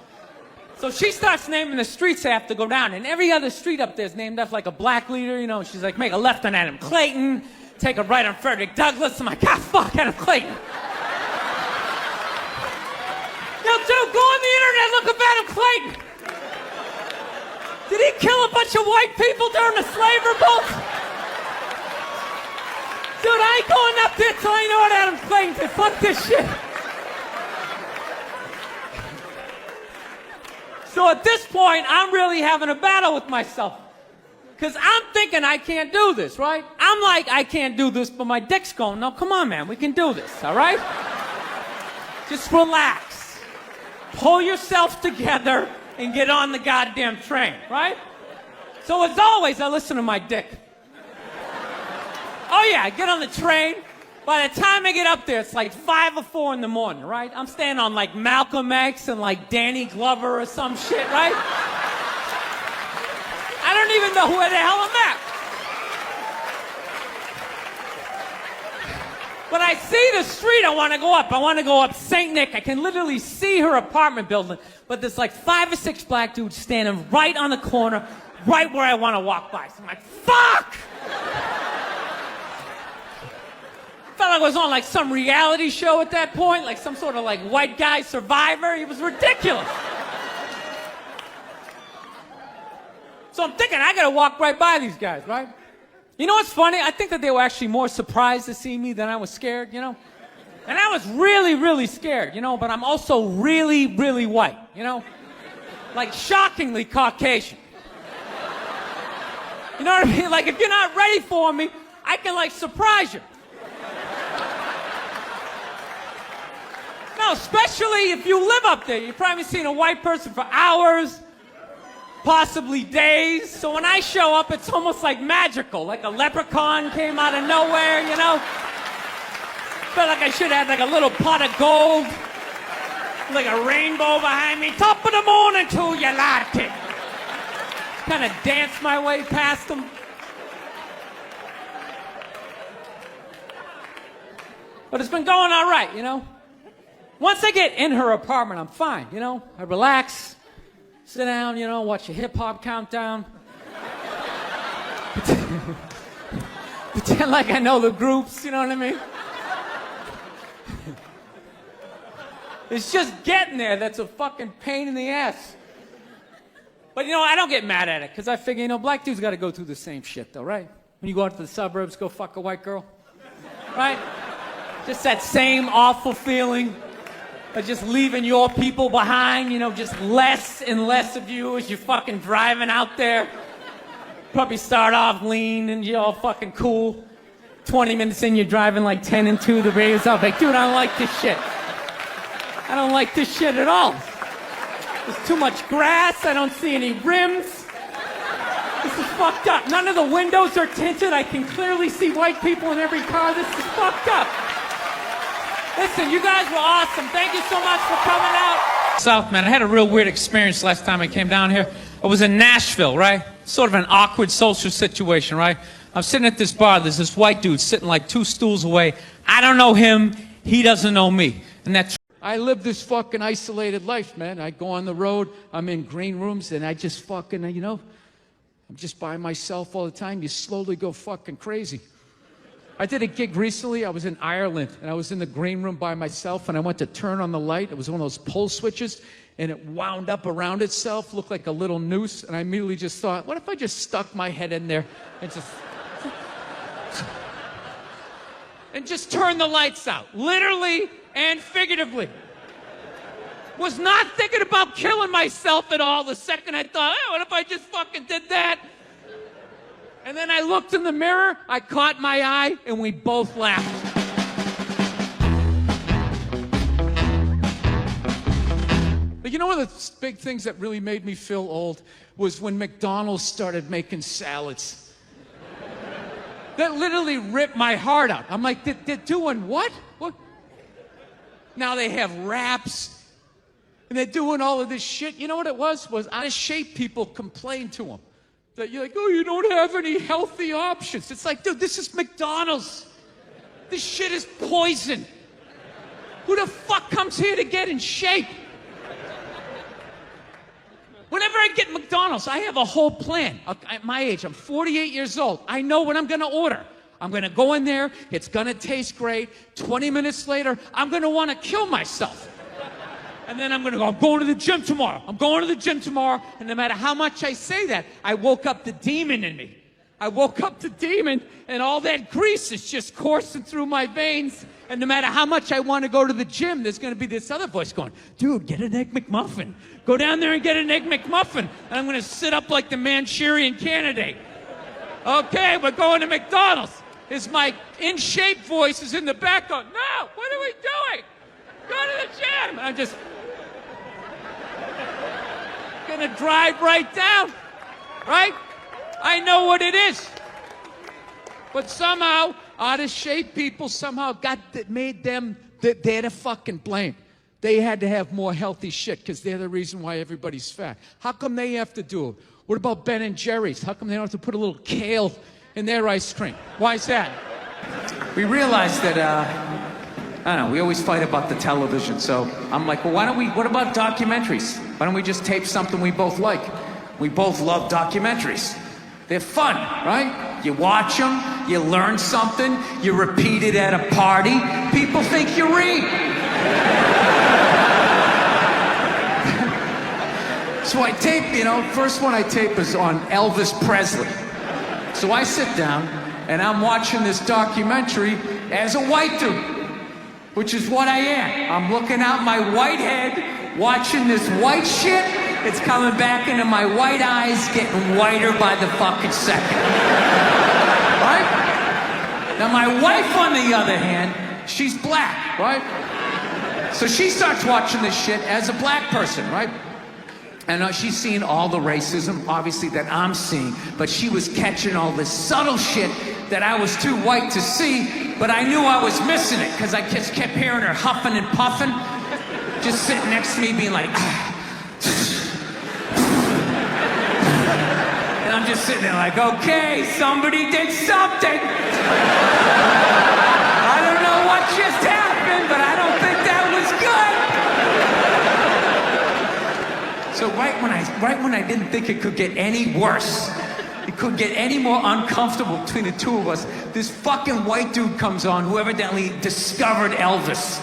So she starts naming the streets I have to go down, and every other street up there is named after like a black leader, you know. She's like, make a left on Adam Clayton, take a right on Frederick Douglass. I'm like, ah, fuck, Adam Clayton. Yo, dude, go on the internet, look up Adam Clayton. Did he kill a bunch of white people during the slave revolt? Dude, I ain't going up there till I know what Adam Clayton did. Fuck this shit. So at this point, I'm really having a battle with myself. Because I'm thinking I can't do this, right? I'm like, I can't do this, but my dick's going, no, come on, man, we can do this, all right? Just relax. Pull yourself together and get on the goddamn train, right? So as always, I listen to my dick. Oh yeah, I get on the train. By the time I get up there, it's like 5 or 4 in the morning, right? I'm staying on like Malcolm X and like Danny Glover or some shit, right? I don't even know where the hell I'm at. When I see the street I want to go up, I want to go up St. Nick. I can literally see her apartment building, but there's like 5 or 6 black dudes standing right on the corner, right where I want to walk by. So I'm like, fuck! Felt like I was on like some reality show at that point, like some sort of like white guy survivor. It was ridiculous. So I'm thinking I gotta walk right by these guys, right? You know what's funny? I think that they were actually more surprised to see me than I was scared, you know? And I was really, really scared, you know, but I'm also really, really white, you know? Like shockingly Caucasian. You know what I mean? Like if you're not ready for me, I can like surprise you. No, especially if you live up there. You've probably seen a white person for hours, possibly days. So when I show up, it's almost like magical, like a leprechaun came out of nowhere, you know? Felt like I should have like a little pot of gold, like a rainbow behind me. Top of the morning to you, latte. Kind of dance my way past them. But it's been going all right, you know? Once I get in her apartment, I'm fine, you know? I relax, sit down, you know, watch a hip-hop countdown. Pretend like I know the groups, you know what I mean? It's just getting there that's a fucking pain in the ass. But you know, I don't get mad at it, because I figure, you know, black dudes got to go through the same shit, though, right? When you go out to the suburbs, go fuck a white girl, right? Just that same awful feeling of just leaving your people behind, you know, just less and less of you as you're fucking driving out there. Probably start off lean and you're all fucking cool. 20 minutes in, you're driving like 10 and 2, the radio's off. Like, dude, I don't like this shit. I don't like this shit at all. There's too much grass. I don't see any rims. This is fucked up. None of the windows are tinted. I can clearly see white people in every car. This is fucked up. Listen, you guys were awesome. Thank you so much for coming out. South, man, I had a real weird experience last time I came down here. I was in Nashville, right? Sort of an awkward social situation, right? I'm sitting at this bar. There's this white dude sitting like 2 stools away. I don't know him. He doesn't know me. And that's... I live this fucking isolated life, man. I go on the road. I'm in green rooms, and I just fucking, you know, I'm just by myself all the time. You slowly go fucking crazy. I did a gig recently. I was in Ireland, and I was in the green room by myself, and I went to turn on the light. It was one of those pull switches, and it wound up around itself, looked like a little noose, and I immediately just thought, what if I just stuck my head in there and just turn the lights out, literally and figuratively. Was not thinking about killing myself at all the second I thought, hey, what if I just fucking did that? And then I looked in the mirror, I caught my eye, and we both laughed. But you know one of the big things that really made me feel old was when McDonald's started making salads. That literally ripped my heart out. I'm like, they're doing what? What? Now they have wraps, and they're doing all of this shit. You know what it was out of shape people complained to them. That you're like, oh, you don't have any healthy options. It's like, dude, this is McDonald's. This shit is poison. Who the fuck comes here to get in shape? Whenever I get McDonald's, I have a whole plan. At my age, I'm 48 years old. I know what I'm going to order. I'm going to go in there. It's going to taste great. 20 minutes later, I'm going to want to kill myself. And then I'm going to go, I'm going to the gym tomorrow. I'm going to the gym tomorrow. And no matter how much I say that, I woke up the demon in me. I woke up the demon, and all that grease is just coursing through my veins. And no matter how much I want to go to the gym, there's going to be this other voice going, dude, get an Egg McMuffin. Go down there and get an Egg McMuffin. And I'm going to sit up like the Manchurian Candidate. Okay, we're going to McDonald's. My in-shape voice is in the back going, no, what are we doing? Go to the gym. I'm just going to drive right down, right? I know what it is. But somehow, out-of-shape people somehow made them, they're the fucking blame. They had to have more healthy shit because they're the reason why everybody's fat. How come they have to do it? What about Ben and Jerry's? How come they don't have to put a little kale in their ice cream? Why is that? We realized that, I don't know, we always fight about the television, so I'm like, well, what about documentaries? Why don't we just tape something we both like? We both love documentaries. They're fun, right? You watch them, you learn something, you repeat it at a party, people think you read. So I tape, first one I tape is on Elvis Presley. So I sit down, and I'm watching this documentary as a white dude, which is what I am. I'm looking out my white head, watching this white shit. It's coming back into my white eyes, getting whiter by the fucking second. Right? Now my wife, on the other hand, she's black, right? So she starts watching this shit as a black person, right? And she's seeing all the racism, obviously, that I'm seeing, but she was catching all this subtle shit that I was too white to see, but I knew I was missing it, because I just kept hearing her huffing and puffing, just sitting next to me being like, and I'm just sitting there like, okay, somebody did something. I don't know what just right when I didn't think it could get any worse, it could get any more uncomfortable between the two of us, this fucking white dude comes on who evidently discovered Elvis.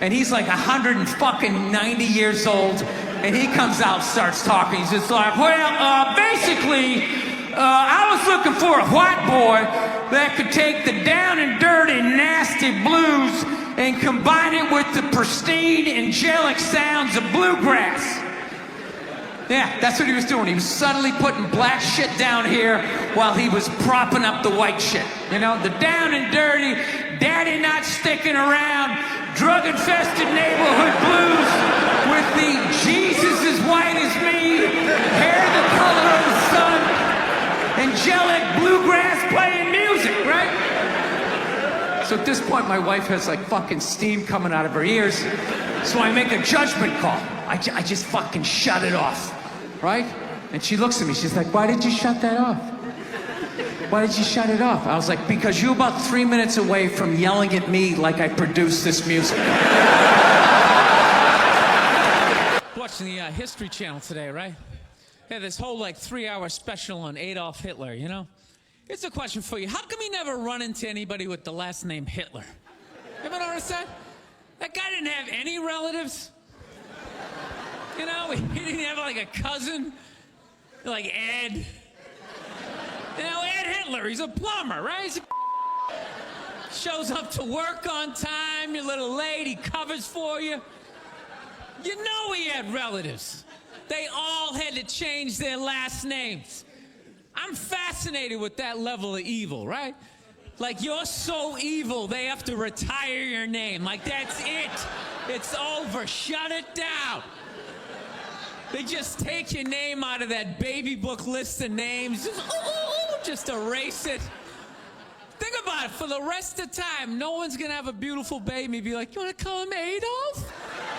And he's like 190 years old, and he comes out, starts talking. He's just like, well, basically, I was looking for a white boy that could take the down and dirty, nasty blues and combine it with the pristine, angelic sounds of bluegrass. Yeah, that's what he was doing. He was subtly putting black shit down here while he was propping up the white shit. You know, the down and dirty, daddy not sticking around, drug-infested neighborhood blues with the Jesus as white as me, hair the color of the sun, angelic bluegrass playing music, right? So at this point, my wife has like fucking steam coming out of her ears. So I make a judgment call. I just fucking shut it off, right? And she looks at me, she's like, why did you shut that off? Why did you shut it off? I was like, because you're about 3 minutes away from yelling at me like I produced this music. Watching the History Channel today, right? They had this whole like 3-hour special on Adolf Hitler, you know? Here's a question for you. How come you never run into anybody with the last name Hitler? Ever notice that? That guy didn't have any relatives. You know, he didn't have like a cousin, like Ed. You know, Ed Hitler, he's a plumber, right? He's shows up to work on time, you're a little late, he covers for you. You know he had relatives. They all had to change their last names. I'm fascinated with that level of evil, right? Like, you're so evil, they have to retire your name. Like, that's it. It's over. Shut it down. They just take your name out of that baby book list of names. Just erase it. Think about it. For the rest of the time, no one's going to have a beautiful baby and be like, you want to call him Adolf?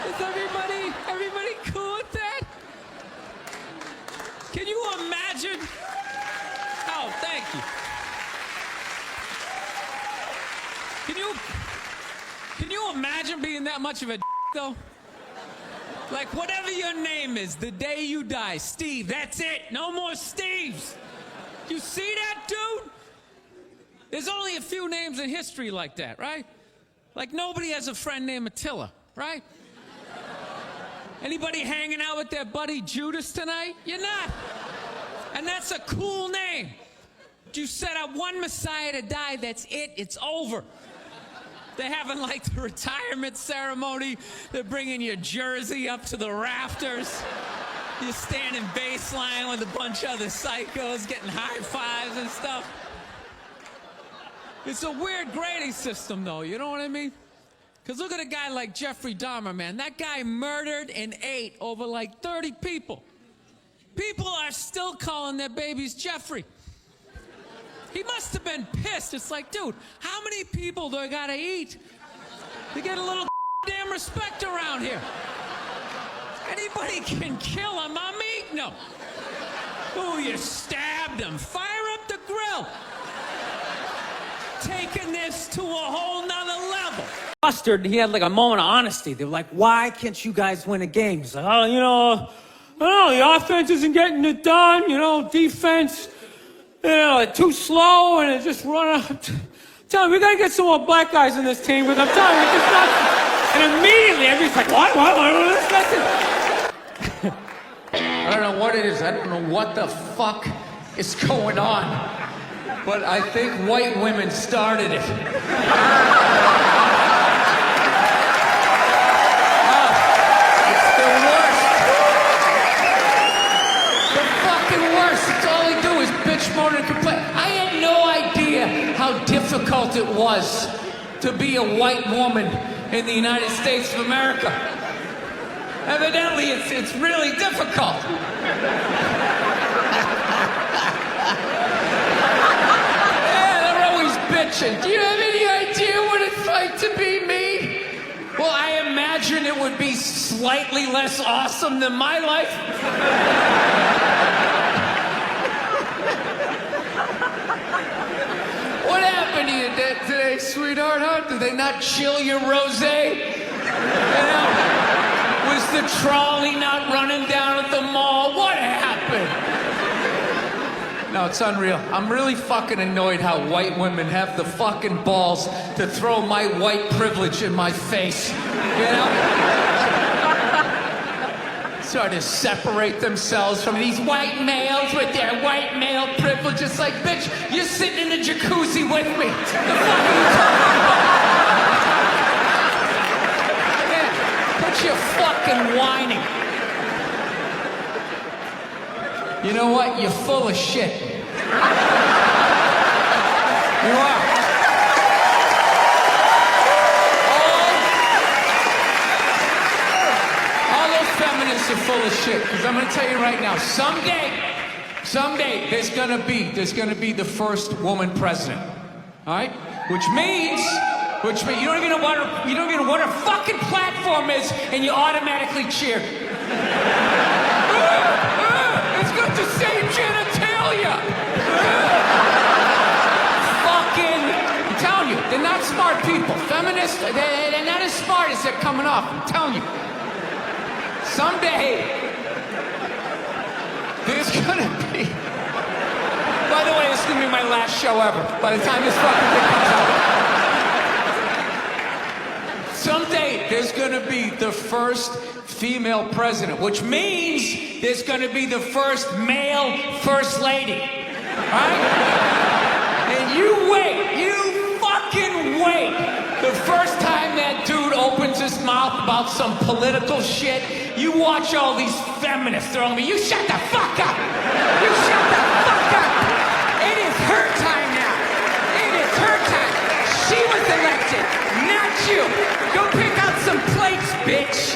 Is everybody cool with that? Can you imagine? Oh, thank you. Can you imagine being that much of a though? Like, whatever your name is, the day you die, Steve, that's it. No more Steves. You see that, dude? There's only a few names in history like that, right? Like, nobody has a friend named Attila, right? Anybody hanging out with their buddy Judas tonight? You're not. And that's a cool name. You set up one Messiah to die, that's it, it's over. They're having like the retirement ceremony. They're bringing your jersey up to the rafters. You're standing baseline with a bunch of other psychos getting high fives and stuff. It's a weird grading system, though, you know what I mean? Because look at a guy like Jeffrey Dahmer, man. That guy murdered and ate over like 30 people. People are still calling their babies Jeffrey. He must have been pissed. It's like, dude, how many people do I gotta eat to get a little damn respect around here? Anybody can kill him, I'm eating him. Oh, you stabbed him. Fire up the grill. Taking this to a whole nother level. Mustard, he had like a moment of honesty. They were like, why can't you guys win a game? He's like, oh, you know, I don't know, the offense isn't getting it done, you know, defense, you know, too slow, and it just run out. Tell me, we gotta get some more black guys in this team, because I'm telling you, it's just not. And immediately, everybody's like, what? I don't know what it is. I don't know what the fuck is going on. But I think white women started it. It's the worst. The fucking worst. It's all they do is bitch, moan, and complain. I had no idea how difficult it was to be a white woman in the United States of America. Evidently, it's really difficult. Do you have any idea what it's like to be me? Well, I imagine it would be slightly less awesome than my life. What happened to you today, sweetheart? Huh? Did they not chill your rosé? You know? Was the trolley not running down at the mall? What happened? No, it's unreal. I'm really fucking annoyed how white women have the fucking balls to throw my white privilege in my face. You know? Sort of separate themselves from these white males with their white male privilege. It's like, bitch, you're sitting in the jacuzzi with me. The fuck are you talking about? Yeah, quit your fucking whining. You know what? You're full of shit. You are. All those feminists are full of shit. Because I'm going to tell you right now, someday, there's going to be the first woman president. All right? Which means you don't even know what her fucking platform is, and you automatically cheer. It's good to see genitalia. Fucking, I'm telling you, they're not smart people. Feminists, they're not as smart as they're coming off. I'm telling you. Someday, there's gonna be. By the way, this is gonna be my last show ever. By the time this fucking thing comes out. Someday, there's gonna be the first female president, which means there's gonna be the first male first lady. Right? And you wait, you fucking wait. The first time that dude opens his mouth about some political shit, you watch all these feminists throwing me, you shut the fuck up! You shut the fuck up! It is her time now. It is her time. She was elected, not you. Go pick out some plates, bitch.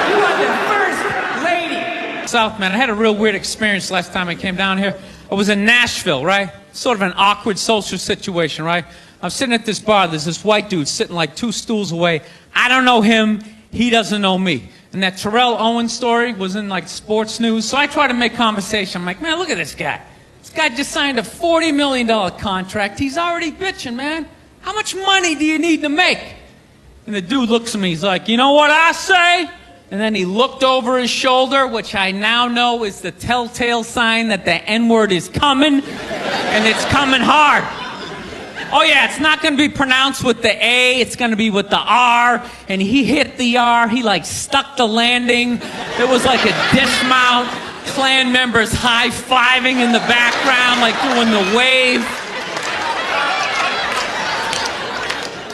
You are the first lady. South, man, I had a real weird experience last time I came down here. I was in Nashville, right? Sort of an awkward social situation, right? I'm sitting at this bar. There's this white dude sitting like 2 stools away. I don't know him. He doesn't know me. And that Terrell Owens story was in like sports news. So I try to make conversation. I'm like, man, look at this guy. This guy just signed a $40 million contract. He's already bitching, man. How much money do you need to make? And the dude looks at me. He's like, you know what I say? And then he looked over his shoulder, which I now know is the telltale sign that the N-word is coming, and it's coming hard. Oh yeah, it's not going to be pronounced with the A, it's going to be with the R, and he hit the R, he like stuck the landing. It was like a dismount, Klan members high-fiving in the background, like doing the wave.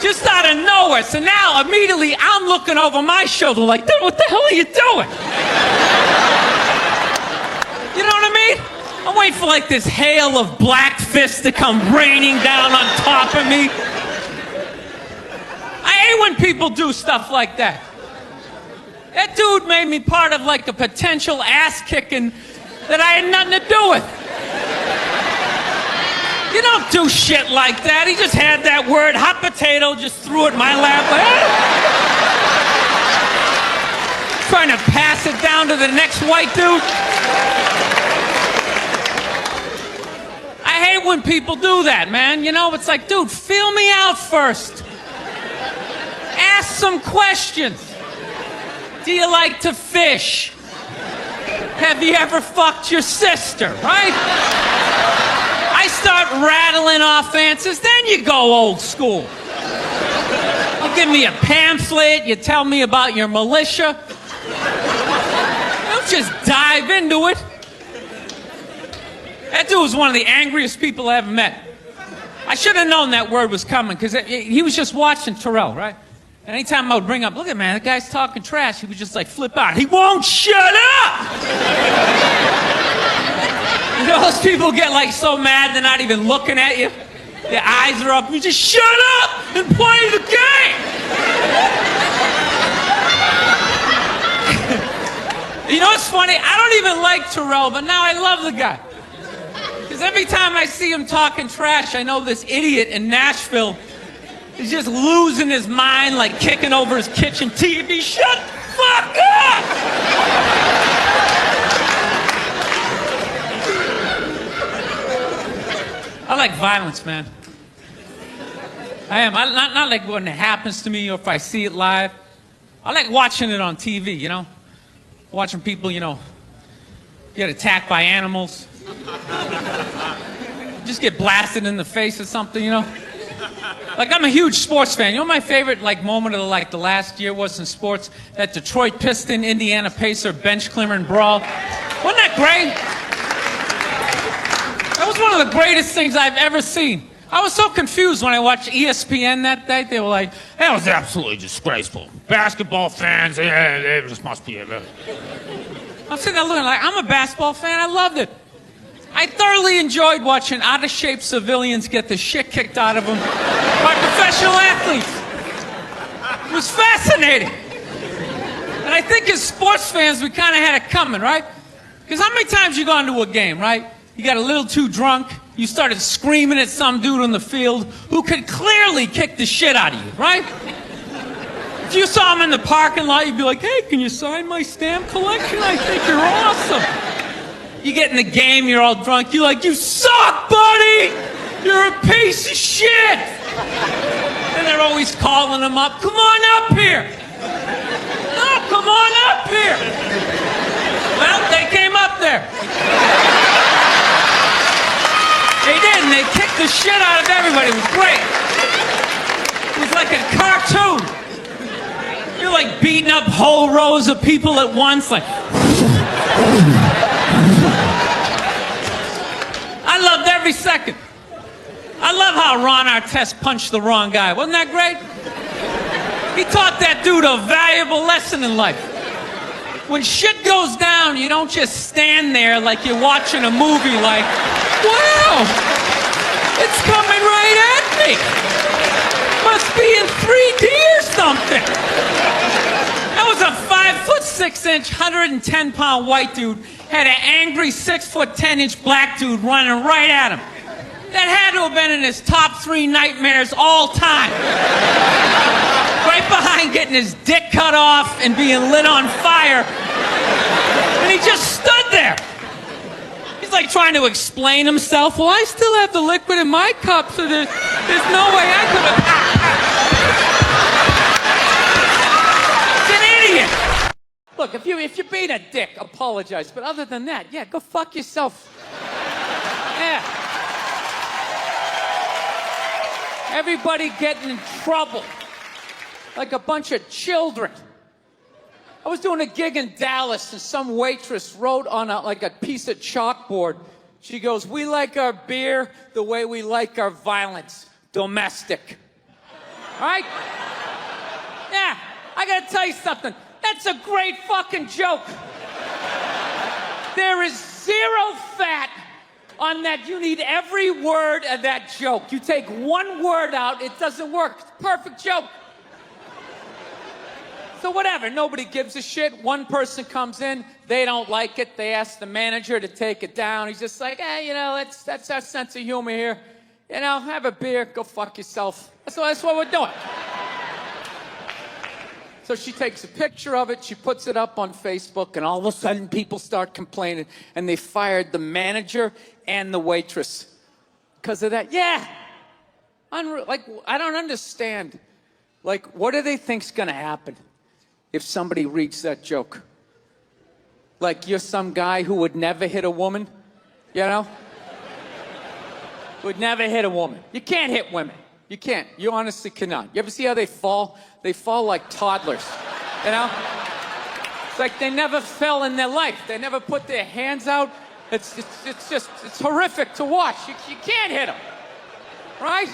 Just out of nowhere. So now, immediately, I'm looking over my shoulder like, dude, what the hell are you doing? You know what I mean? I'm waiting for like this hail of black fists to come raining down on top of me. I hate when people do stuff like that. That dude made me part of like a potential ass-kicking that I had nothing to do with. You don't do shit like that. He just had that word, hot potato, just threw it in my lap. Like, trying to pass it down to the next white dude. I hate when people do that, man. You know, it's like, dude, feel me out first. Ask some questions. Do you like to fish? Have you ever fucked your sister, right? I start rattling off answers, then you go old school. You give me a pamphlet, you tell me about your militia. Don't just dive into it. That dude was one of the angriest people I ever met. I should have known that word was coming, because he was just watching Terrell, right? And anytime I would bring up, look at man, that guy's talking trash, he would just like flip out. He won't shut up! You know, those people get like so mad they're not even looking at you. Their eyes are up. You just shut up and play the game. You know what's funny? I don't even like Terrell, but now I love the guy. Because every time I see him talking trash, I know this idiot in Nashville is just losing his mind, like kicking over his kitchen TV. Shut the fuck up! I like violence, man. I am. Not like when it happens to me or if I see it live. I like watching it on TV, you know? Watching people, you know, get attacked by animals. Just get blasted in the face or something, you know? Like, I'm a huge sports fan. You know my favorite, like, moment of, like, the last year was in sports? That Detroit Piston, Indiana Pacer, bench clearing brawl. Wasn't that great? That was one of the greatest things I've ever seen. I was so confused when I watched ESPN that day. They were like, that was absolutely disgraceful. Basketball fans, it just must be it. I'm sitting there looking like, I'm a basketball fan. I loved it. I thoroughly enjoyed watching out-of-shape civilians get the shit kicked out of them by professional athletes. It was fascinating. And I think as sports fans, we kind of had it coming, right? Because how many times you gone to a game, right? You got a little too drunk. You started screaming at some dude on the field who could clearly kick the shit out of you, right? If you saw him in the parking lot, you'd be like, hey, can you sign my stamp collection? I think you're awesome. You get in the game, you're all drunk. You're like, you suck, buddy! You're a piece of shit! And they're always calling him up. Come on up here! No, come on up here! Well, they came up there. They did, and they kicked the shit out of everybody. It was great. It was like a cartoon. You're like beating up whole rows of people at once, like... I loved every second. I love how Ron Artest punched the wrong guy. Wasn't that great? He taught that dude a valuable lesson in life. When shit goes down, you don't just stand there like you're watching a movie like, wow, it's coming right at me. Must be in 3D or something. That was a 5'6", 110-pound white dude had an angry 6'10" black dude running right at him. That had to have been in his top 3 nightmares all time. Right behind getting his dick cut off and being lit on fire. And he just stood there. He's like trying to explain himself. Well, I still have the liquid in my cup, so there's no way I could have... It's an idiot. Look, if you're being a dick, apologize. But other than that, yeah, go fuck yourself. Yeah. Everybody getting in trouble. Like a bunch of children. I was doing a gig in Dallas and some waitress wrote on a piece of chalkboard. She goes, we like our beer the way we like our violence. Domestic. All right? Yeah, I gotta tell you something. That's a great fucking joke. There is 0 fat on that. You need every word of that joke. You take one word out, it doesn't work. It's a perfect joke. So whatever, nobody gives a shit. One person comes in, they don't like it. They ask the manager to take it down. He's just like, hey, you know, that's our sense of humor here. You know, have a beer, go fuck yourself. That's what we're doing. So she takes a picture of it, she puts it up on Facebook, and all of a sudden people start complaining, and they fired the manager and the waitress because of that. Yeah. Like, I don't understand. Like, what do they think's gonna happen if somebody reads that joke? Like, you're some guy who would never hit a woman, you know? Would never hit a woman. You can't hit women. You can't. You honestly cannot. You ever see how they fall? They fall like toddlers, you know? It's like they never fell in their life. They never put their hands out. It's horrific to watch. You can't hit them, right?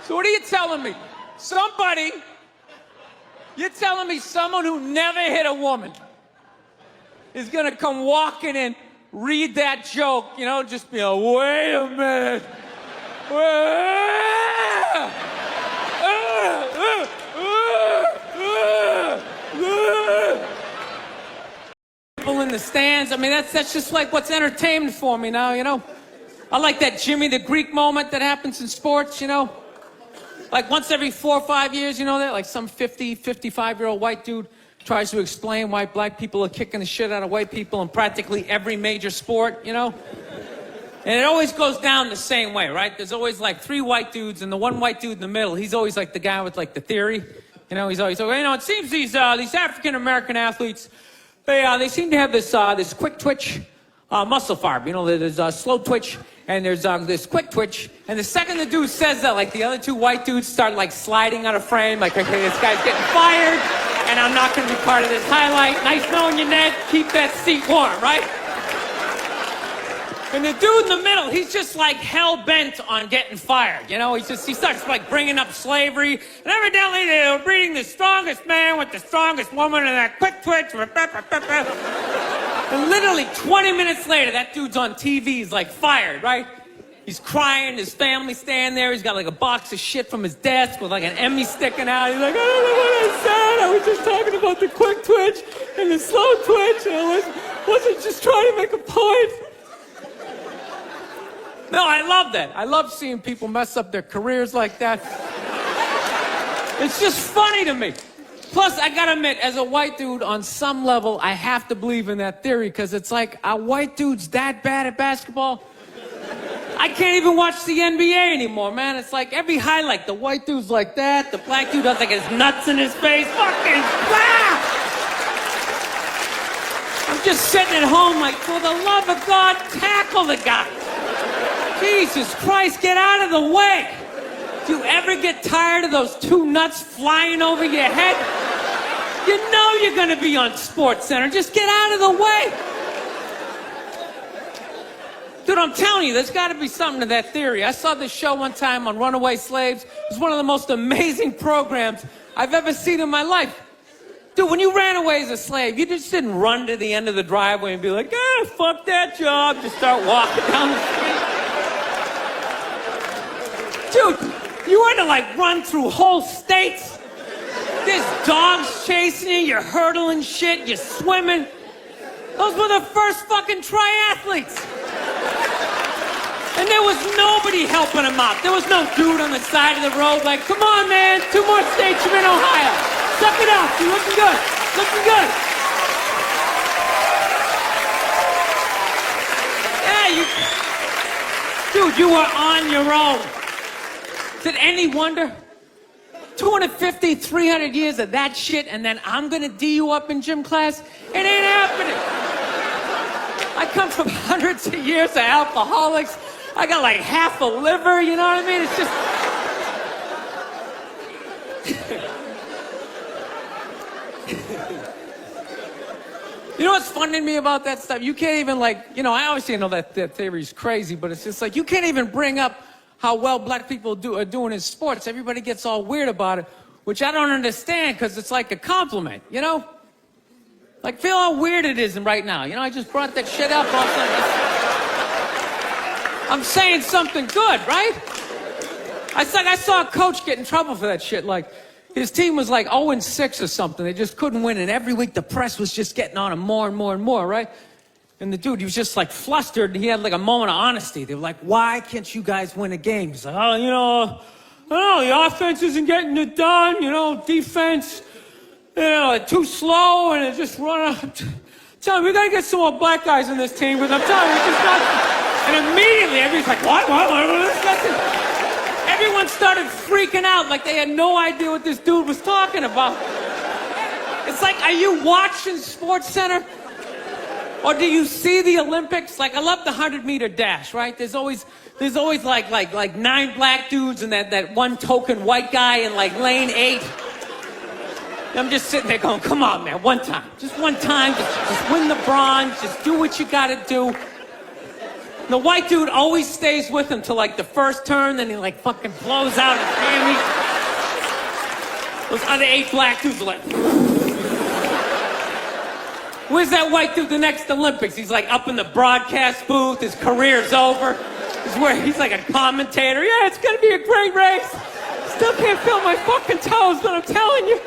So what are you telling me? You're telling me someone who never hit a woman is gonna come walking in, read that joke, you know, just be like, wait a minute. People in the stands, I mean, that's just like what's entertainment for me now, you know? I like that Jimmy the Greek moment that happens in sports, you know? Like once every 4 or 5 years, you know that? Like some 50, 55-year-old white dude tries to explain why black people are kicking the shit out of white people in practically every major sport, you know? And it always goes down the same way, right? There's always like 3 white dudes, and the one white dude in the middle, he's always like the guy with like the theory. You know, he's always, it seems these African-American athletes, they seem to have this quick twitch muscle fiber. You know, there's slow twitch, and there's this quick twitch. And the second the dude says that, like the other 2 white dudes start like sliding out of frame, like, okay, this guy's getting fired, and I'm not going to be part of this highlight. Nice knowing you, Ned. Keep that seat warm, right? And the dude in the middle, he's just like hell-bent on getting fired. You know, he starts like bringing up slavery. And evidently they were breeding the strongest man with the strongest woman and that quick twitch. And literally 20 minutes later, that dude's on TV. He's like fired, right? He's crying. His family's standing there. He's got like a box of shit from his desk with like an Emmy sticking out. He's like, I don't know what I said. I was just talking about the quick twitch and the slow twitch. And I wasn't just trying to make a point. No, I love that. I love seeing people mess up their careers like that. It's just funny to me. Plus, I gotta admit, as a white dude, on some level, I have to believe in that theory, because it's like, are white dudes that bad at basketball? I can't even watch the NBA anymore, man. It's like every highlight, the white dude's like that, the black dude has like his nuts in his face. Fucking blah! I'm just sitting at home like, for the love of God, tackle the guy. Jesus Christ, get out of the way. Do you ever get tired of those 2 nuts flying over your head? You know you're gonna be on SportsCenter. Just get out of the way. Dude, I'm telling you, there's gotta be something to that theory. I saw this show one time on runaway slaves. It was one of the most amazing programs I've ever seen in my life. Dude, when you ran away as a slave, you just didn't run to the end of the driveway and be like, fuck that job. Just start walking down the street. Dude, you had to like run through whole states. There's dogs chasing you, you're hurdling shit, you're swimming. Those were the first fucking triathletes. And there was nobody helping them out. There was no dude on the side of the road like, come on, man, 2 more states, you're in Ohio. Suck it up, you're looking good, looking good. Yeah, dude, you were on your own. Is it any wonder? 250, 300 years of that shit, and then I'm gonna D you up in gym class? It ain't happening. I come from hundreds of years of alcoholics. I got like half a liver, you know what I mean? It's just... You know what's funny to me about that stuff? You can't even like, you know, I obviously know that theory's crazy, but it's just like, you can't even bring up how well black people are doing in sports. Everybody gets all weird about it, which I don't understand, because it's like a compliment, you know? Like, feel how weird it is right now. You know, I just brought that shit up. I'm saying something good, right? I saw a coach get in trouble for that shit. Like, his team was like 0-6 or something. They just couldn't win, and every week the press was just getting on him more and more and more, right? And the dude, he was just like flustered, and he had like a moment of honesty. They were like, why can't you guys win a game? He's like, oh, you know, I don't know, the offense isn't getting it done, you know, defense, you know, too slow, and it just run out. Tell me, we gotta get some more black guys in this team, because I'm telling you, it's just not. And immediately, everybody's like, what? Everyone started freaking out like they had no idea what this dude was talking about. It's like, are you watching SportsCenter? Or do you see the Olympics? Like, I love the 100-meter dash, right? There's always like 9 black dudes and that one token white guy in like lane 8. I'm just sitting there going, come on, man, one time. Just one time, just win the bronze, just do what you gotta do. The white dude always stays with him till like the first turn, then he like fucking blows out his hammy. Those other 8 black dudes are like... Where's that white dude the next Olympics? He's like up in the broadcast booth, his career's over. He's like a commentator. Yeah, it's gonna be a great race. Still can't feel my fucking toes, but I'm telling you.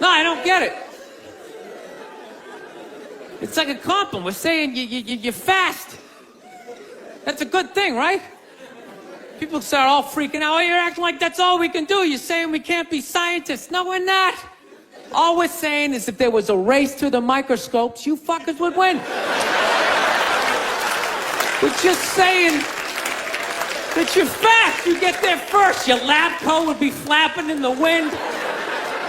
No, I don't get it. It's like a compliment. We're saying you're fast. That's a good thing, right? People start all freaking out. Oh, you're acting like that's all we can do. You're saying we can't be scientists. No, we're not. All we're saying is if there was a race to the microscopes, you fuckers would win. was just saying that you're fast. You get there first. Your lab coat would be flapping in the wind.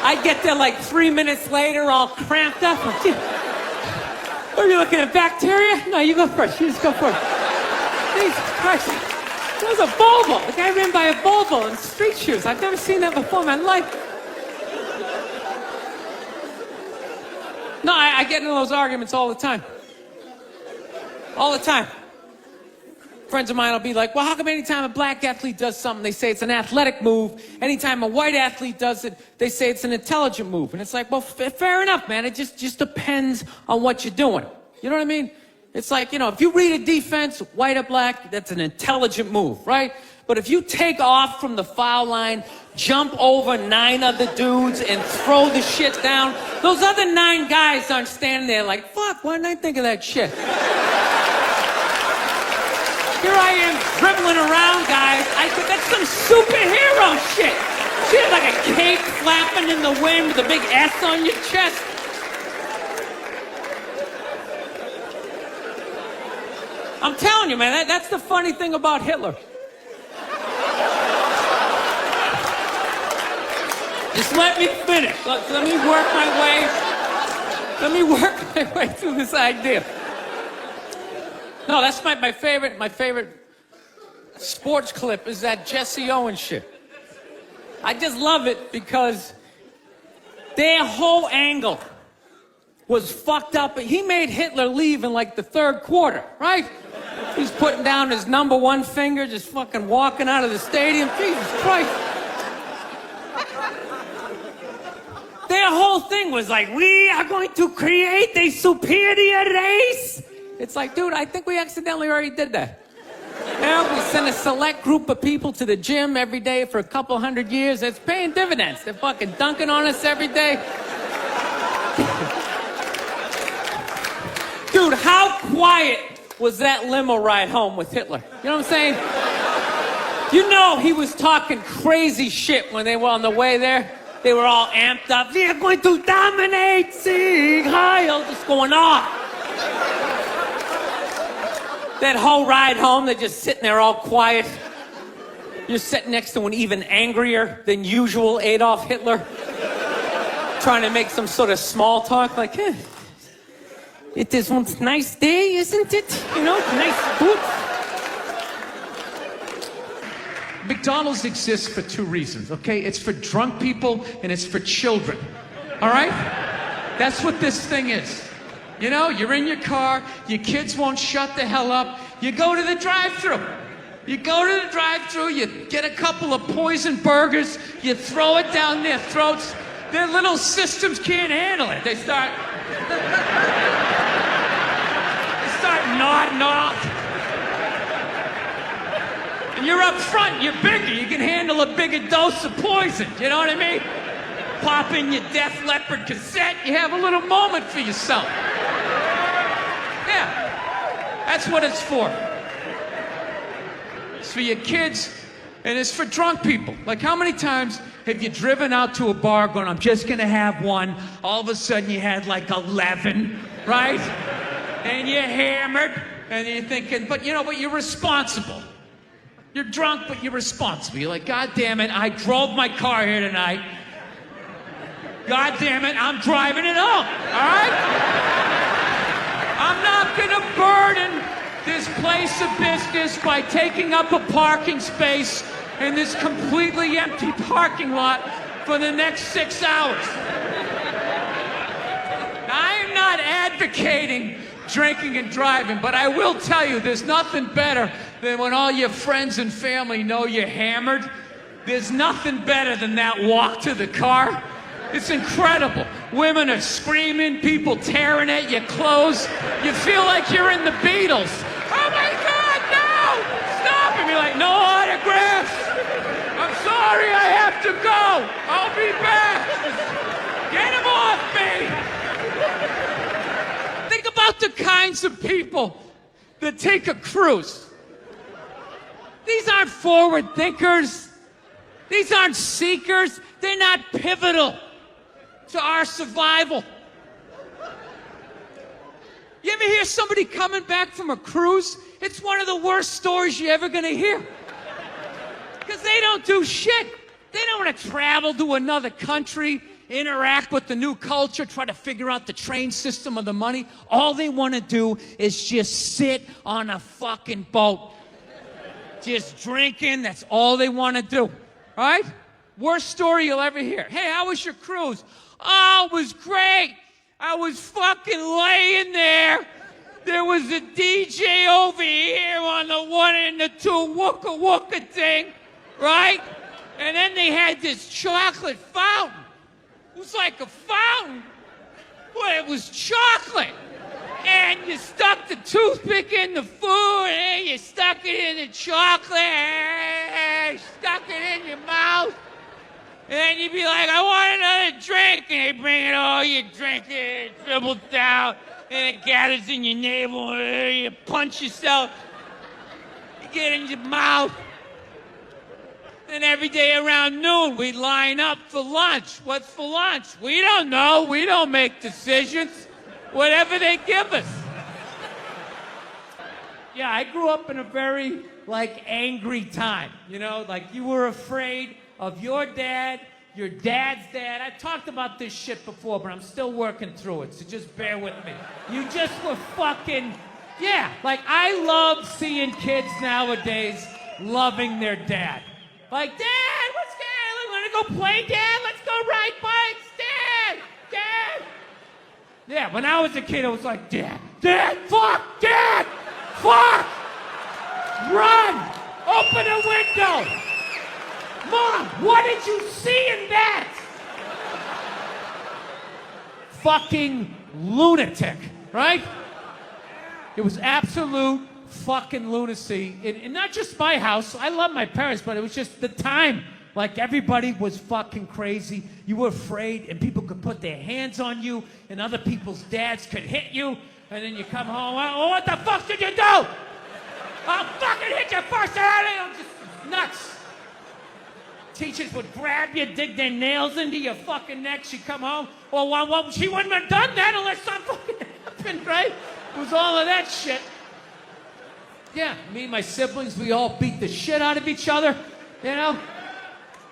I'd get there like 3 minutes later, all cramped up. Are you looking at bacteria? No, you go first. You just go first. Jesus Christ. That was a Volvo. The guy ran by a Volvo in street shoes. I've never seen that before in my life. No, I get into those arguments all the time. All the time. Friends of mine will be like, well, how come anytime a black athlete does something, they say it's an athletic move? Anytime a white athlete does it, they say it's an intelligent move. And it's like, well, fair enough, man. It just depends on what you're doing. You know what I mean? It's like, you know, if you read a defense, white or black, that's an intelligent move, right? But if you take off from the foul line, jump over 9 other dudes, and throw the shit down, those other 9 guys aren't standing there like, fuck, why didn't I think of that shit? Here I am dribbling around, guys. I think that's some superhero shit. She had like a cape flapping in the wind with a big S on your chest. I'm telling you, man, that's the funny thing about Hitler. Just let me finish. Let me work my way through this idea. No, that's my favorite sports clip is that Jesse Owens shit. I just love it because their whole angle was fucked up. He made Hitler leave in like the 3rd quarter, right? He's putting down his number 1 finger, just fucking walking out of the stadium. Jesus Christ. Their whole thing was like, we are going to create a superior race. It's like, dude, I think we accidentally already did that. Now we send a select group of people to the gym every day for a couple hundred years. It's paying dividends. They're fucking dunking on us every day. Dude, how quiet was that limo ride home with Hitler? You know what I'm saying? You know he was talking crazy shit when they were on the way there. They were all amped up. We are going to dominate, Sieg Heil, just going off. That whole ride home, they're just sitting there all quiet. You're sitting next to an even angrier than usual Adolf Hitler, trying to make some sort of small talk, like, hey, it is one nice day, isn't it? You know, nice food. McDonald's exists for 2 reasons, okay? It's for drunk people and it's for children, all right? That's what this thing is. You know, you're in your car, your kids won't shut the hell up, you go to the drive-thru. You go to the drive-thru, you get a couple of poison burgers, you throw it down their throats, their little systems can't handle it. They start nodding off. And you're up front, you're bigger, you can handle a bigger dose of poison, you know what I mean? Pop in your Def Leppard cassette, you have a little moment for yourself. Yeah, that's what it's for. It's for your kids, and it's for drunk people. Like, how many times have you driven out to a bar going, I'm just gonna have one, all of a sudden you had like 11, right? And you're hammered, and you're thinking, but you're responsible. You're drunk, but you're responsible. You're like, God damn it, I drove my car here tonight. God damn it, I'm driving it home, all right? I'm not gonna burden this place of business by taking up a parking space in this completely empty parking lot for the next 6 hours. I am not advocating drinking and driving, but I will tell you, there's nothing better than when all your friends and family know you're hammered. There's nothing better than that walk to the car. It's incredible. Women are screaming, people tearing at your clothes. You feel like you're in the Beatles. Oh my God, no! Stop! And you're like, no autographs! I'm sorry, I have to go! I'll be back! Get him off me! Think about the kinds of people that take a cruise. These aren't forward thinkers. These aren't seekers. They're not pivotal to our survival. You ever hear somebody coming back from a cruise? It's one of the worst stories you're ever gonna hear. Because they don't do shit. They don't want to travel to another country, interact with the new culture, try to figure out the train system or the money. All they want to do is just sit on a fucking boat. Just drinking, that's all they want to do. All right? Worst story you'll ever hear. Hey, how was your cruise? Oh, it was great. I was fucking laying there. There was a DJ over here on the 1 and the 2 wooka wooka thing, right? And then they had this chocolate fountain. It was like a fountain, but it was chocolate. And you stuck the toothpick in the food, and you stuck it in the chocolate, and you stuck it in your mouth. And then you'd be like, I want another drink. And they bring it all, you drink it, it dribbles down, and it gathers in your navel, and you punch yourself, you get in your mouth. And every day around noon, we'd line up for lunch. What's for lunch? We don't know. We don't make decisions. Whatever they give us. Yeah, I grew up in a very, angry time. You know, you were afraid of your dad's dad. I've talked about this shit before, but I'm still working through it, so just bear with me. You just were fucking, I love seeing kids nowadays loving their dad. Like, Dad, what's going on? Want to go play, Dad? Let's go ride bikes, Dad! Dad! Yeah, when I was a kid, I was like, Dad, fuck, Dad, fuck! Run! Open a window! Mom, what did you see in that? Fucking lunatic, right? It was absolute fucking lunacy. And not just my house. I love my parents, but it was just the time. Everybody was fucking crazy. You were afraid, and people could put their hands on you, and other people's dads could hit you, and then you come home, oh, what the fuck did you do? I'll fucking hit you first. I'm just nuts. Teachers would grab you, dig their nails into your fucking neck. She'd come home. Well, she wouldn't have done that unless something fucking happened, right? It was all of that shit. Yeah, me and my siblings, we all beat the shit out of each other, you know?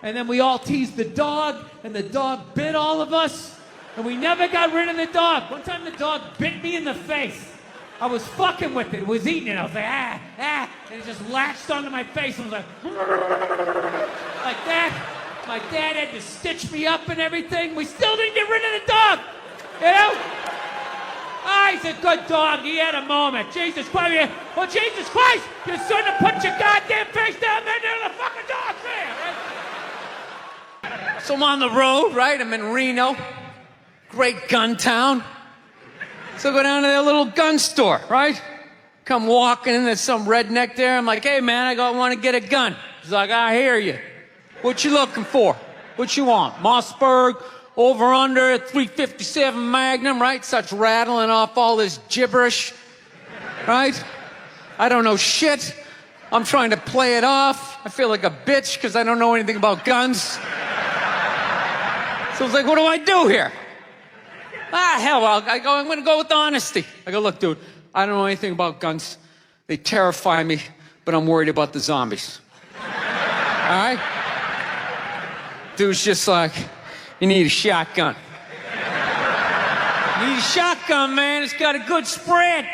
And then we all teased the dog, and the dog bit all of us, and we never got rid of the dog. One time the dog bit me in the face. I was fucking with it. It was eating it. I was like, and it just latched onto my face and was like that. My dad had to stitch me up and everything. We still didn't get rid of the dog, you know? He's a good dog. He had a moment. Jesus Christ. Well, Jesus Christ, you shouldn't have put your goddamn face down there near the fucking dog there, right? So I'm on the road, right? I'm in Reno. Great gun town. So I go down to their little gun store, right? Come walking in, there's some redneck there. I'm like, hey, man, I want to get a gun. He's like, I hear you. What you looking for? What you want? Mossberg? Over under 357 Magnum, right? Starts rattling off all this gibberish, right? I don't know shit. I'm trying to play it off. I feel like a bitch because I don't know anything about guns. So I was like, what do I do here? Hell, I'm going to go with honesty. I go, look, dude, I don't know anything about guns. They terrify me, but I'm worried about the zombies. All right? Dude's just like, you need a shotgun. You need a shotgun, man. It's got a good spread.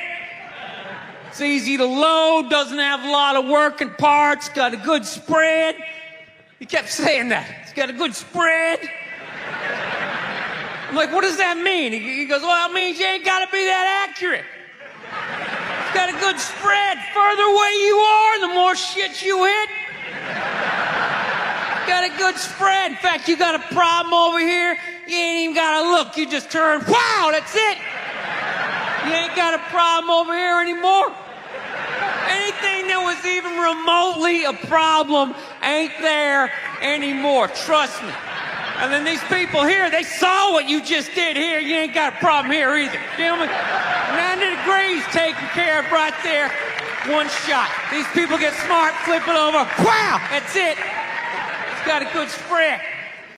It's easy to load, doesn't have a lot of working parts, got a good spread. He kept saying that. It's got a good spread. I'm like, what does that mean? He goes, well, it means you ain't got to be that accurate. It's got a good spread. Further away you are, the more shit you hit. Got a good spread. In fact, you got a problem over here, you ain't even got to look. You just turn, wow, that's it. You ain't got a problem over here anymore. Anything that was even remotely a problem ain't there anymore. Trust me. And then these people here, they saw what you just did here. You ain't got a problem here either. Gentlemen, 90 degrees taken care of right there. One shot. These people get smart, flip it over. Wow, that's it. It's got a good spread.